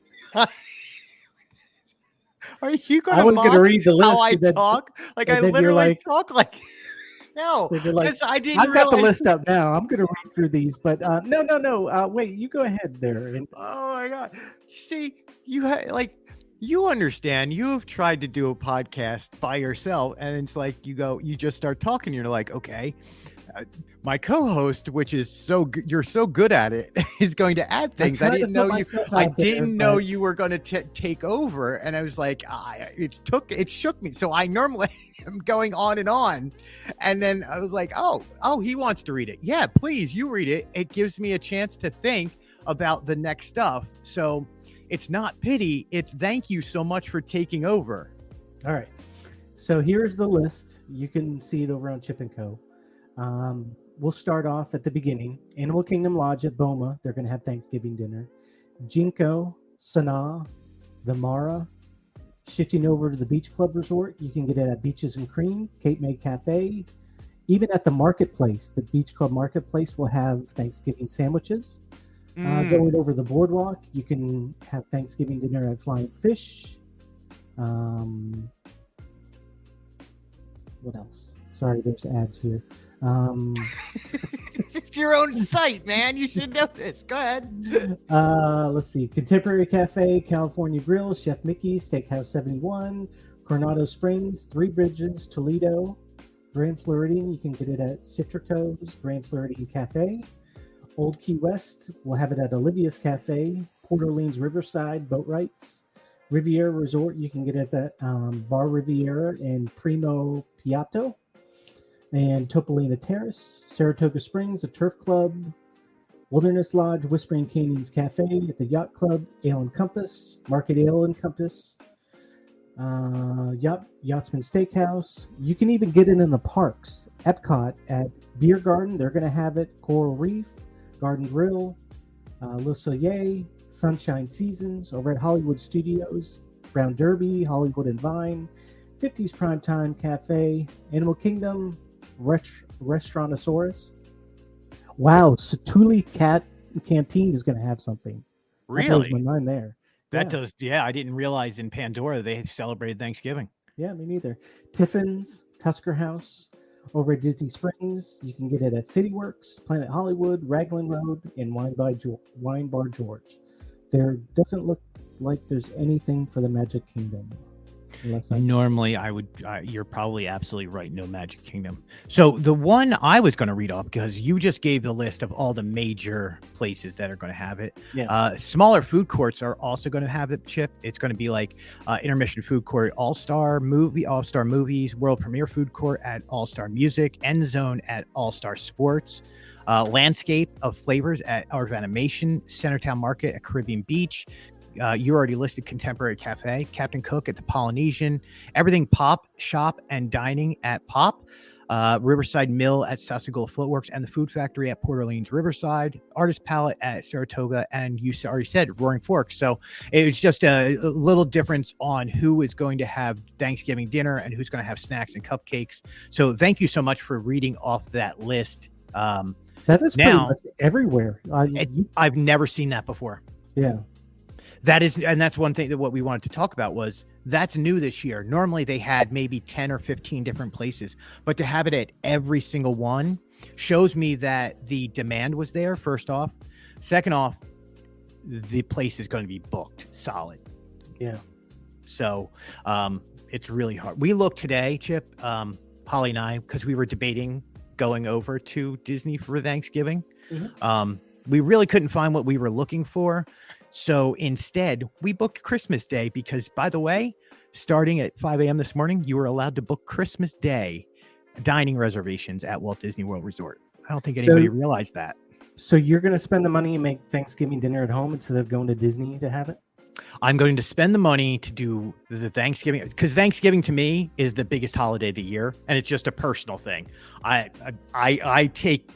Are you going I to was mock gonna read the list how I and then- talk? Like, and I then you're literally like- talk like no. And you're like, Because I didn't I've got the realize- list up now. I'm gonna read through these, but no. Wait, you go ahead there. And Oh my god! See, you understand. You have tried to do a podcast by yourself, and it's like you just start talking. You're like, okay, my co-host, which is so good, you're so good at it, is going to add things. I tried to didn't put know you. myself I out there, didn't know but- you were going to take over, and I was like, it shook me. So I normally am going on, and then I was like, oh, he wants to read it. Yeah, please, you read it. It gives me a chance to think about the next stuff. So it's not pity. It's thank you so much for taking over. all right, so here's the list. You can see it over on Chip and Co. We'll start off at the beginning. Animal Kingdom Lodge at Boma. They're going to have Thanksgiving dinner. Jinko, Sanaa, the Mara. Shifting over to the Beach Club Resort, you can get it at Beaches and Cream, Cape May Cafe. Even at the Marketplace, the Beach Club Marketplace will have Thanksgiving sandwiches. Going over the boardwalk, you can have Thanksgiving dinner at Flying Fish. What else? Sorry, there's ads here. It's your own site, man. You should know this. Go ahead. Let's see. Contemporary Cafe, California Grill, Chef Mickey, Steakhouse 71, Coronado Springs, Three Bridges, Toledo, Grand Floridian. You can get it at Citrico's Grand Floridian Cafe. Old Key West, we'll have it at Olivia's Cafe. Port Orleans Riverside, Boat Rights. Riviera Resort, you can get it at Bar Riviera and Primo Piatto. And Topolina Terrace, Saratoga Springs, a Turf Club, Wilderness Lodge, Whispering Canyons Cafe at the Yacht Club, Ale and Compass, Market Ale and Compass, Yachtsman Steakhouse. You can even get it in the parks. Epcot at Beer Garden, they're going to have it. Coral Reef, Garden Grill, Le Soleil, Sunshine Seasons over at Hollywood Studios, Brown Derby, Hollywood and Vine, 50s Primetime Cafe, Animal Kingdom, Restaurantosaurus. Wow, Satuli Canteen is going to have something. That blows Really? my mind there. That Yeah. does. Yeah, I didn't realize in Pandora they celebrated Thanksgiving. Yeah, me neither. Tiffin's, Tusker House, over at Disney Springs. You can get it at CityWorks, Planet Hollywood, Raglan Road, and Wine Bar George. There doesn't look like there's anything for the Magic Kingdom. Unless Normally, I would. You're probably absolutely right. No Magic Kingdom. So the one I was going to read off, because you just gave the list of all the major places that are going to have it. Yeah. Smaller food courts are also going to have it. Chip. It's going to be like Intermission Food Court, All Star Movies, World Premiere Food Court at All Star Music, End Zone at All Star Sports. Landscape of Flavors at Art of Animation, Centertown Market at Caribbean Beach. You already listed Contemporary Cafe, Captain Cook at the Polynesian, Everything Pop Shop and Dining at Pop, Riverside Mill at Sassagoula Floatworks, and the Food Factory at Port Orleans Riverside, Artist Palette at Saratoga, and you already said Roaring Fork. So it was just a little difference on who is going to have Thanksgiving dinner and who's going to have snacks and cupcakes. So thank you so much for reading off that list. that is pretty now- much everywhere. I've never seen that before. Yeah. That is, and that's one thing that what we wanted to talk about was that's new this year. Normally they had maybe 10 or 15 different places, but to have it at every single one shows me that the demand was there, first off. Second off, the place is going to be booked solid. Yeah. So it's really hard. We looked today, Chip, Holly and I, because we were debating going over to Disney for Thanksgiving. We really couldn't find what we were looking for. So instead, we booked Christmas Day because, by the way, starting at 5 a.m. this morning, you were allowed to book Christmas Day dining reservations at Walt Disney World Resort. I don't think anybody realized that. So you're going to spend the money and make Thanksgiving dinner at home instead of going to Disney to have it? I'm going to spend the money to do the Thanksgiving, because Thanksgiving to me is the biggest holiday of the year, and it's just a personal thing. I take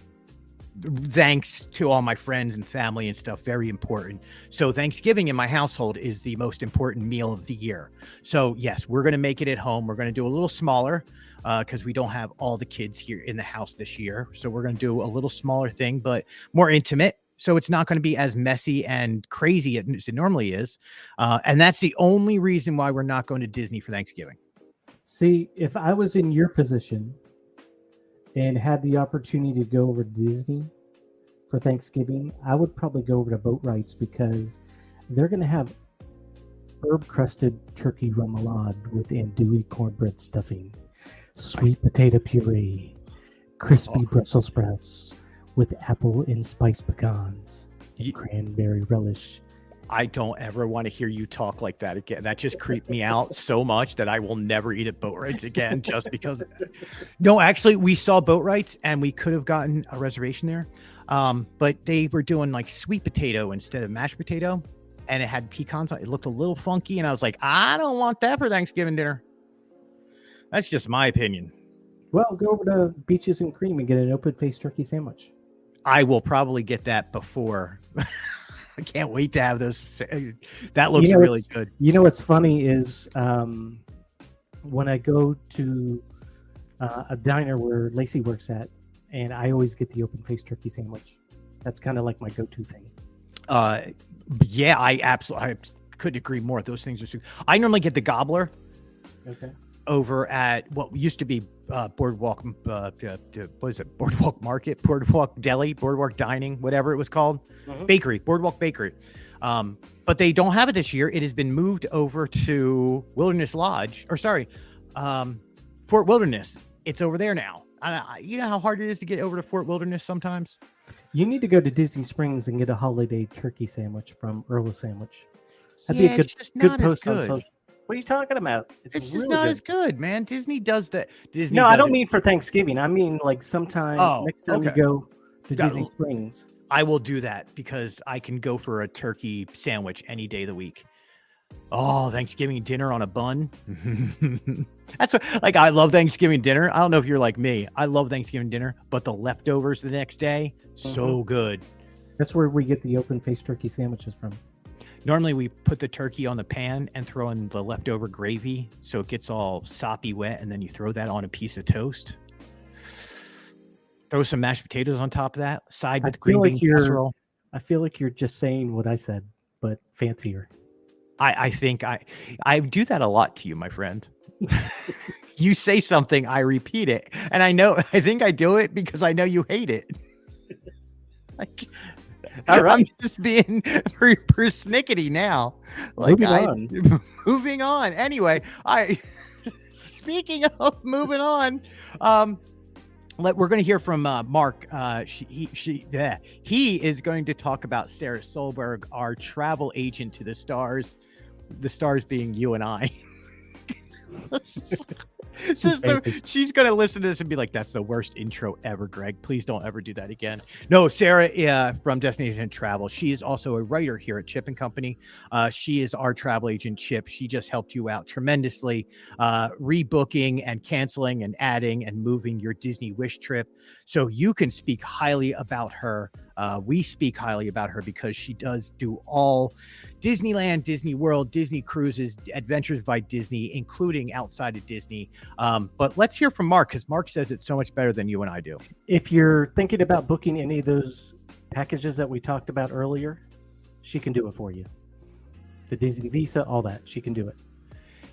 thanks to all my friends and family and stuff very important. So Thanksgiving in my household is the most important meal of the year. So yes, we're going to make it at home. We're going to do a little smaller because we don't have all the kids here in the house this year. So we're going to do a little smaller thing, but more intimate. So it's not going to be as messy and crazy as it normally is. And that's the only reason why we're not going to Disney for Thanksgiving. See, if I was in your position and had the opportunity to go over to Disney for Thanksgiving, I would probably go over to Boat Rights because they're going to have herb-crusted turkey remoulade with andouille cornbread stuffing, sweet potato puree, crispy Brussels sprouts with apple and spiced pecans, and cranberry relish. I don't ever want to hear you talk like that again. That just creeped me out so much that I will never eat at Boat Rights again just because of that. No, actually, we saw Boat Rights and we could have gotten a reservation there. But they were doing like sweet potato instead of mashed potato, and it had pecans on it. It looked a little funky, and I was like, I don't want that for Thanksgiving dinner. That's just my opinion. Well, go over to Beaches and Cream and get an open-faced turkey sandwich. I will probably get that before. I can't wait to have those. That looks really good. You know what's funny is when I go to a diner where Lacey works at, and I always get the open-faced turkey sandwich. That's kind of like my go-to thing. Yeah, I couldn't agree more. Those things are super. I normally get the gobbler. Okay. Over at what used to be Boardwalk, what is it? Boardwalk Market, Boardwalk Deli, Boardwalk Dining, whatever it was called, Bakery, Boardwalk Bakery. But they don't have it this year. It has been moved over to Wilderness Lodge, Fort Wilderness. It's over there now. You know how hard it is to get over to Fort Wilderness sometimes? You need to go to Disney Springs and get a holiday turkey sandwich from Earl Sandwich. That'd be a good post on social. What are you talking about? It's just really not as good, man. Disney does that. No, I don't mean for Thanksgiving. I mean like sometime next time you go to Disney Springs. I will do that because I can go for a turkey sandwich any day of the week. Oh, Thanksgiving dinner on a bun. That's what, like, I love Thanksgiving dinner. I don't know if you're like me. I love Thanksgiving dinner, but the leftovers the next day, so good. That's where we get the open-faced turkey sandwiches from. Normally we put the turkey on the pan and throw in the leftover gravy so it gets all soppy wet, and then you throw that on a piece of toast. Throw some mashed potatoes on top of that. Side with green bean casserole. I feel like you're just saying what I said, but fancier. I think I do that a lot to you, my friend. You say something, I repeat it. And I think I do it because I know you hate it. Like, all right. I'm just being persnickety now. Like, moving on. Anyway, speaking of moving on, we're going to hear from Mark. He is going to talk about Sarah Solberg, our travel agent to the stars being you and I. She's going to listen to this and be like, that's the worst intro ever, Greg. Please don't ever do that again. No, Sarah from Destination Travel. She is also a writer here at Chip & Company. She is our travel agent, Chip. She just helped you out tremendously, rebooking and canceling and adding and moving your Disney Wish trip. So you can speak highly about her. We speak highly about her because she does do all Disneyland, Disney World, Disney Cruises, Adventures by Disney, including outside of Disney. But let's hear from Mark, because Mark says it's so much better than you and I do. If you're thinking about booking any of those packages that we talked about earlier, she can do it for you. The Disney Visa, all that, she can do it.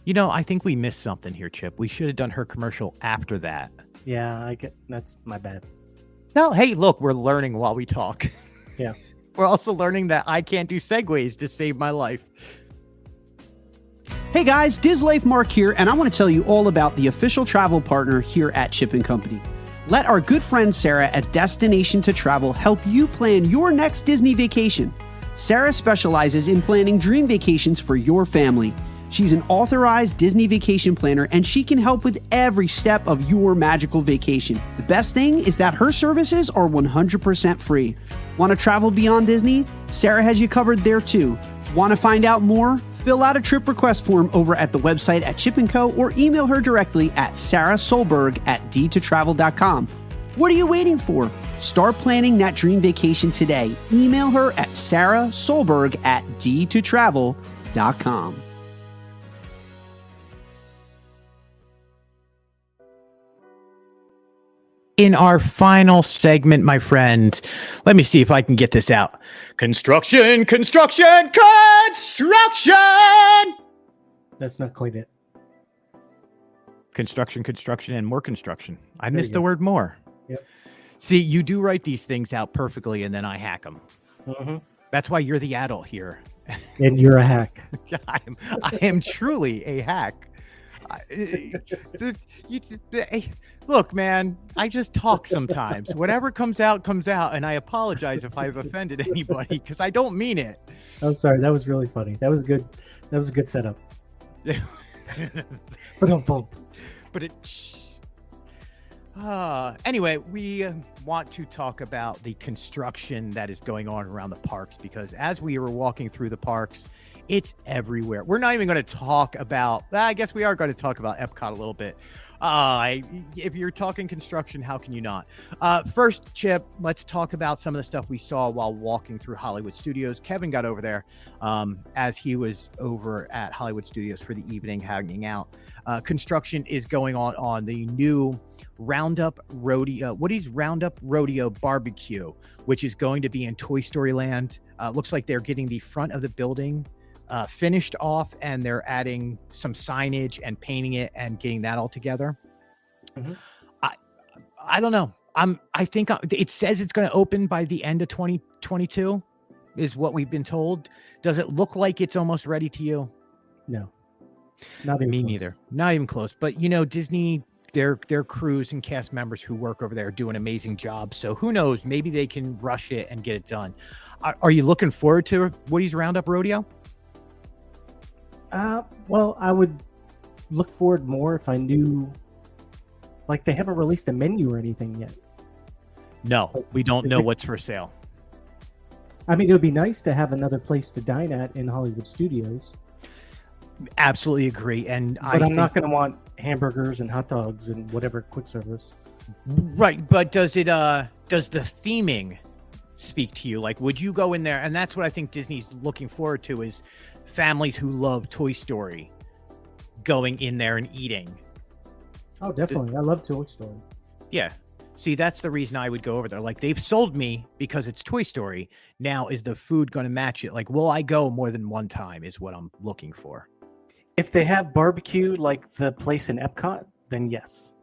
You know, I think we missed something here, Chip. We should have done her commercial after that. Yeah, that's my bad. No, hey, look, we're learning while we talk. Yeah. We're also learning that I can't do segues to save my life. Hey guys, Diz Life Mark here, and I want to tell you all about the official travel partner here at Chip & Company. Let our good friend Sarah at Destination to Travel help you plan your next Disney vacation. Sarah specializes in planning dream vacations for your family. She's an authorized Disney vacation planner, and she can help with every step of your magical vacation. The best thing is that her services are 100% free. Want to travel beyond Disney? Sarah has you covered there too. Want to find out more? Fill out a trip request form over at the website at Chip & Co. or email her directly at sarahsolberg@d2travel.com. What are you waiting for? Start planning that dream vacation today. Email her at sarahsolberg@d2travel.com. In our final segment, my friend, let me see if I can get this out. Construction! That's not quite it. Construction, and more construction. I There missed you the go. word more. Yep. See, you do write these things out perfectly, and then I hack them. Mm-hmm. That's why you're the adult here. And you're a hack. I am truly a hack. Look, man, I just talk sometimes. Whatever comes out, and I apologize if I've offended anybody because I don't mean it. I'm sorry. That was really funny. That was good. That was a good setup. But anyway, we want to talk about the construction that is going on around the parks, because as we were walking through the parks, it's everywhere. We're not even going to talk about, I guess we are going to talk about Epcot a little bit. If you're talking construction, how can you not? First, Chip, let's talk about some of the stuff we saw while walking through Hollywood Studios. Kevin got over there as he was over at Hollywood Studios for the evening, hanging out. Construction is going on the new Roundup Rodeo, Woody's Roundup Rodeo Barbecue, which is going to be in Toy Story Land. Looks like they're getting the front of the building finished off, and they're adding some signage and painting it and getting that all together. Mm-hmm. I don't know. I think it says it's going to open by the end of 2022 is what we've been told. Does it look like it's almost ready to you? No, not even me close. neither. Not even close. But you know, Disney, their crews and cast members who work over there do an amazing job. So who knows? Maybe they can rush it and get it done. Are you looking forward to Woody's Roundup Rodeo? Well, I would look forward more if I knew, like, they haven't released a menu or anything yet. No, we don't know what's for sale. I mean, it would be nice to have another place to dine at in Hollywood Studios. Absolutely agree. And But I'm not going to want hamburgers and hot dogs and whatever quick service. Right, but does it does the theming speak to you? Like, would you go in there? And that's what I think Disney's looking forward to, is families who love Toy Story going in there and eating. Oh, definitely. I love Toy Story. Yeah. See, that's the reason I would go over there. Like, they've sold me because it's Toy Story. Now, is the food going to match it? Like, will I go more than one time is what I'm looking for. If they have barbecue like the place in Epcot, then yes.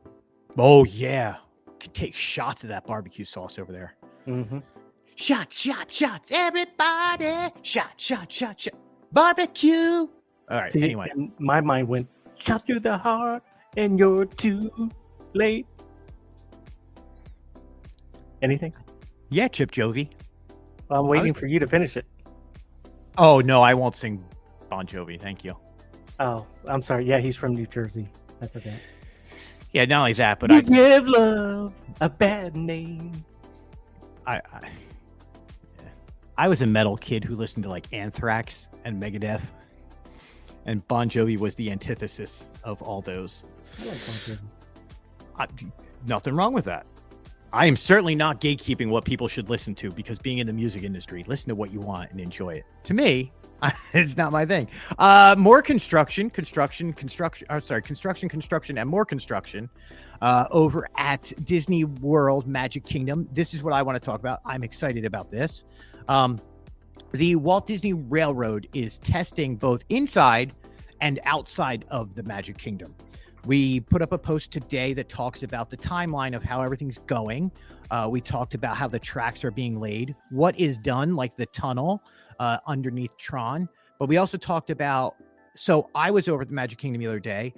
Oh, yeah. Could take shots of that barbecue sauce over there. Mm-hmm. Shots, everybody. Shot. Barbecue. All right, See, anyway. and my mind went, shot through the heart, and you're too late. Anything? Yeah, Chip Jovi. Well, I'm waiting for you to finish it. Oh, no, I won't sing Bon Jovi. Thank you. Oh, I'm sorry. Yeah, he's from New Jersey. I forgot. Yeah, not only that, but You give love a bad name. I was a metal kid who listened to like Anthrax and Megadeth, and Bon Jovi was the antithesis of all those. I like Bon Jovi. Nothing wrong with that. I am certainly not gatekeeping what people should listen to, because being in the music industry, listen to what you want and enjoy it. To me, it's not my thing. More construction, and more construction over at Disney World Magic Kingdom. This is what I want to talk about. I'm excited about this. The Walt Disney Railroad is testing both inside and outside of the Magic Kingdom. We put up a post today that talks about the timeline of how everything's going. We talked about how the tracks are being laid, what is done, like the tunnel underneath Tron. But we also talked about, so I was over at the Magic Kingdom the other day,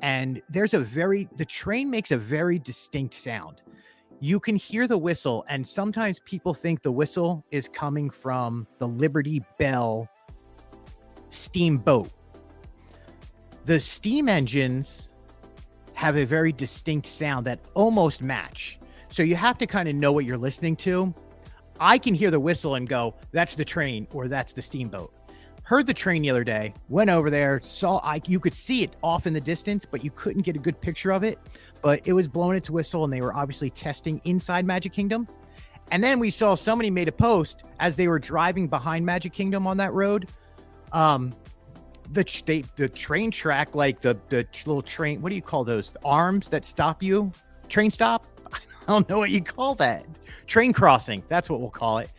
and the train makes a very distinct sound. You can hear the whistle, and sometimes people think the whistle is coming from the Liberty Bell steamboat. The steam engines have a very distinct sound that almost match. So you have to kind of know what you're listening to. I can hear the whistle and go, that's the train or that's the steamboat. Heard the train the other day, went over there, you could see it off in the distance, but you couldn't get a good picture of it. But it was blowing its whistle, and they were obviously testing inside Magic Kingdom. And then we saw somebody made a post as they were driving behind Magic Kingdom on that road. The train track, like the little train, what do you call those? The arms that stop you? Train stop? I don't know what you call that. Train crossing. That's what we'll call it.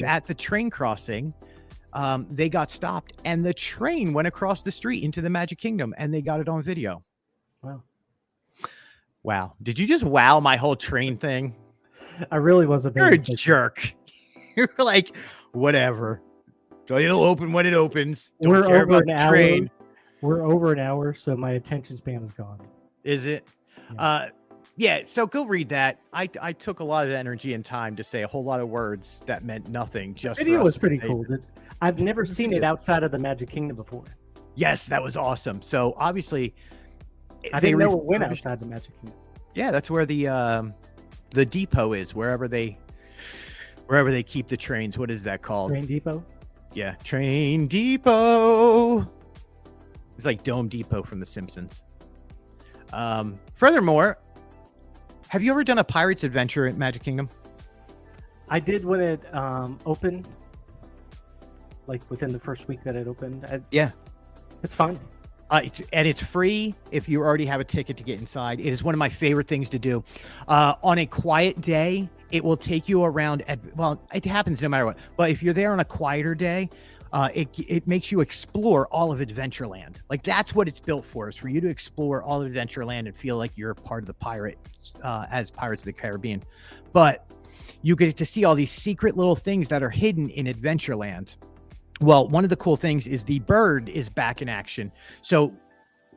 At the train crossing, they got stopped, and the train went across the street into the Magic Kingdom, and they got it on video. Wow. Did you just wow my whole train thing? I really was You're a jerk. You're like, whatever. So it'll open when it opens. Don't care about the train. We're over an hour, so my attention span is gone. Is it? Yeah. So go read that. I took a lot of energy and time to say a whole lot of words that meant nothing. The video was pretty cool. I've never seen it outside of the Magic Kingdom before. Yes, that was awesome. So obviously, I didn't know it went outside the Magic Kingdom. Yeah, that's where the depot is. Wherever they keep the trains. What is that called? Train depot. Yeah, Train Depot. It's like Dome Depot from The Simpsons. Furthermore, have you ever done a Pirate's Adventure at Magic Kingdom? I did when it opened, like within the first week that it opened. Yeah. It's fun. And it's free if you already have a ticket to get inside. It is one of my favorite things to do. On a quiet day, it will take you around. It happens no matter what. But if you're there on a quieter day, it makes you explore all of Adventureland. Like, that's what it's built for, is for you to explore all of Adventureland and feel like you're part of the Pirates of the Caribbean. But you get to see all these secret little things that are hidden in Adventureland. Well, one of the cool things is the bird is back in action. So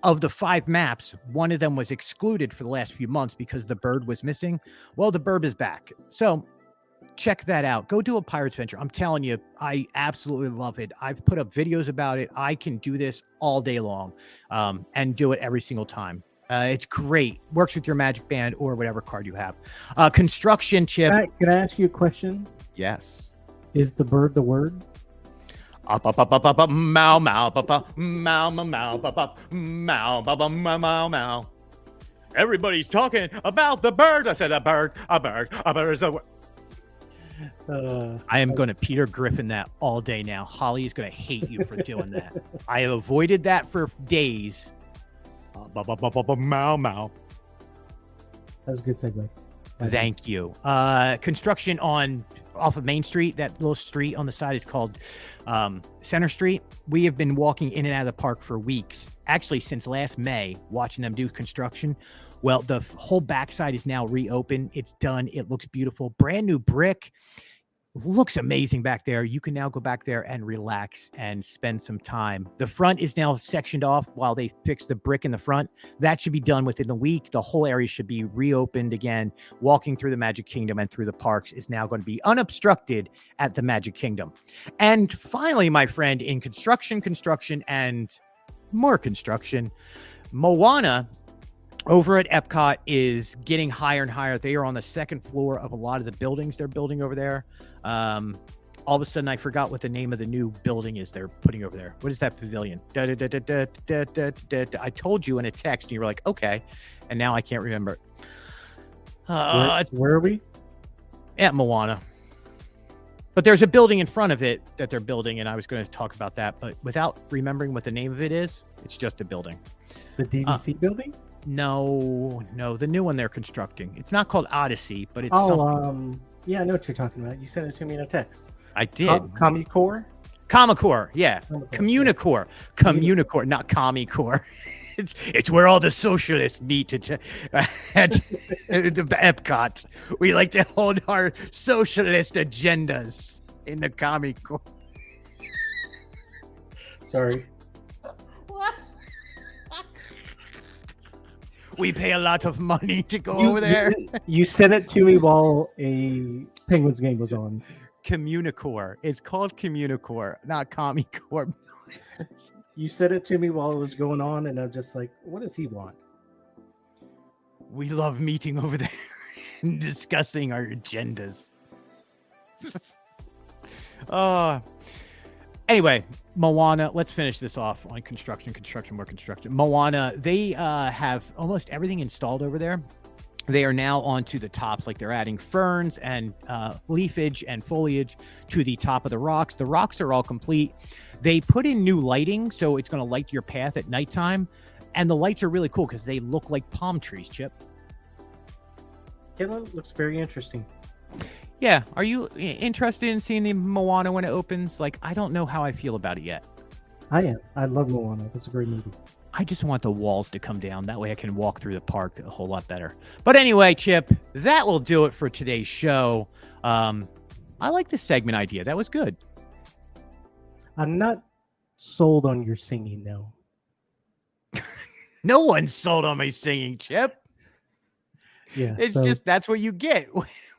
of the 5 maps, one of them was excluded for the last few months because the bird was missing. Well, the bird is back. So check that out. Go do a Pirate's Adventure. I'm telling you, I absolutely love it. I've put up videos about it. I can do this all day long and do it every single time. It's great. Works with your Magic Band or whatever card you have. Construction, Chip. Can I ask you a question? Yes. Is the bird the word? Up, up, up, up, up, up, mow, mow, up, up, mow, mow, mow, up, up, mow, up, up, mow, mow, mow. Everybody's talking about the bird. I said a bird is a word. I am going to Peter Griffin that all day now. Holly is going to hate you for doing that. I have avoided that for days. Mow, mow. That was a good segue. Thank you. Construction off of Main Street, that little street on the side is called Center Street. We have been walking in and out of the park for weeks, actually since last May, watching them do construction. Well, the whole backside is now reopened. It's done. It looks beautiful. Brand new brick. Looks amazing back there. You can now go back there and relax and spend some time. The front is now sectioned off while they fix the brick in the front. That should be done within the week. The whole area should be reopened again. Walking through the Magic Kingdom and through the parks is now going to be unobstructed at the Magic Kingdom. And finally, my friend, in construction, and more construction, Moana over at Epcot is getting higher and higher. They are on the second floor of a lot of the buildings they're building over there. All of a sudden, I forgot what the name of the new building is they're putting over there. What is that pavilion? I told you in a text, and you were like, okay. And now I can't remember it. Where are we? At Moana. But there's a building in front of it that they're building, and I was going to talk about that. But without remembering what the name of it is, it's just a building. The DVC building? No, the new one they're constructing. It's not called Odyssey, but it's yeah, I know what you're talking about. You sent it to me in a text. I did. Comicore? Comicore, yeah. Communicore, not Comicore. It's where all the socialists meet at the Epcot. We like to hold our socialist agendas in the Comicore. Sorry. We pay a lot of money to go over there. You sent it to me while a Penguins game was on. Communicore. It's called Communicore, not Comicore. You sent it to me while it was going on, and I'm just like, what does he want? We love meeting over there and discussing our agendas. Anyway, Moana, let's finish this off on construction, more construction. Moana, they have almost everything installed over there. They are now onto the tops, like they're adding ferns and leafage and foliage to the top of the rocks. The rocks are all complete. They put in new lighting, so it's going to light your path at nighttime. And the lights are really cool because they look like palm trees, Chip. Yeah, that looks very interesting. Yeah. Are you interested in seeing the Moana when it opens? Like, I don't know how I feel about it yet. I am. I love Moana. That's a great movie. I just want the walls to come down. That way I can walk through the park a whole lot better. But anyway, Chip, that will do it for today's show. I like the segment idea. That was good. I'm not sold on your singing, though. No one's sold on my singing, Chip. Yeah, it's just that's what you get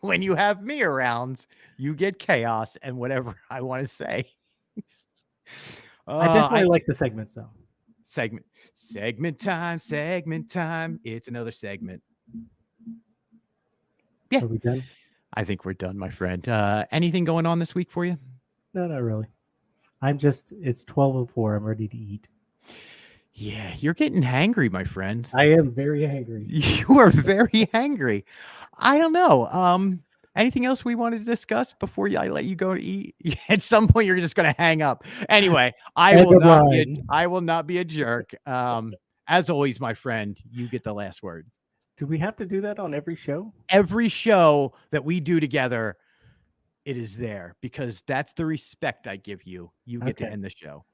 when you have me around. You get chaos and whatever I want to say. I definitely like the segments, though. Segment time. It's another segment. Yeah. Are we done? I think we're done, my friend. Anything going on this week for you? No, not really. It's 12:04. I'm ready to eat. Yeah, you're getting hangry, my friend. I am very hangry. You are very hangry. I don't know. Anything else we wanted to discuss before I let you go to eat? At some point, you're just going to hang up. Anyway, I will not be a jerk. As always, my friend, you get the last word. Do we have to do that on every show? Every show that we do together, it is there because that's the respect I give you. You get to end the show.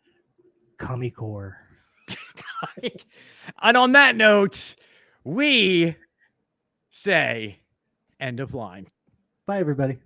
Comicore. And on that note, we say end of line. Bye, everybody.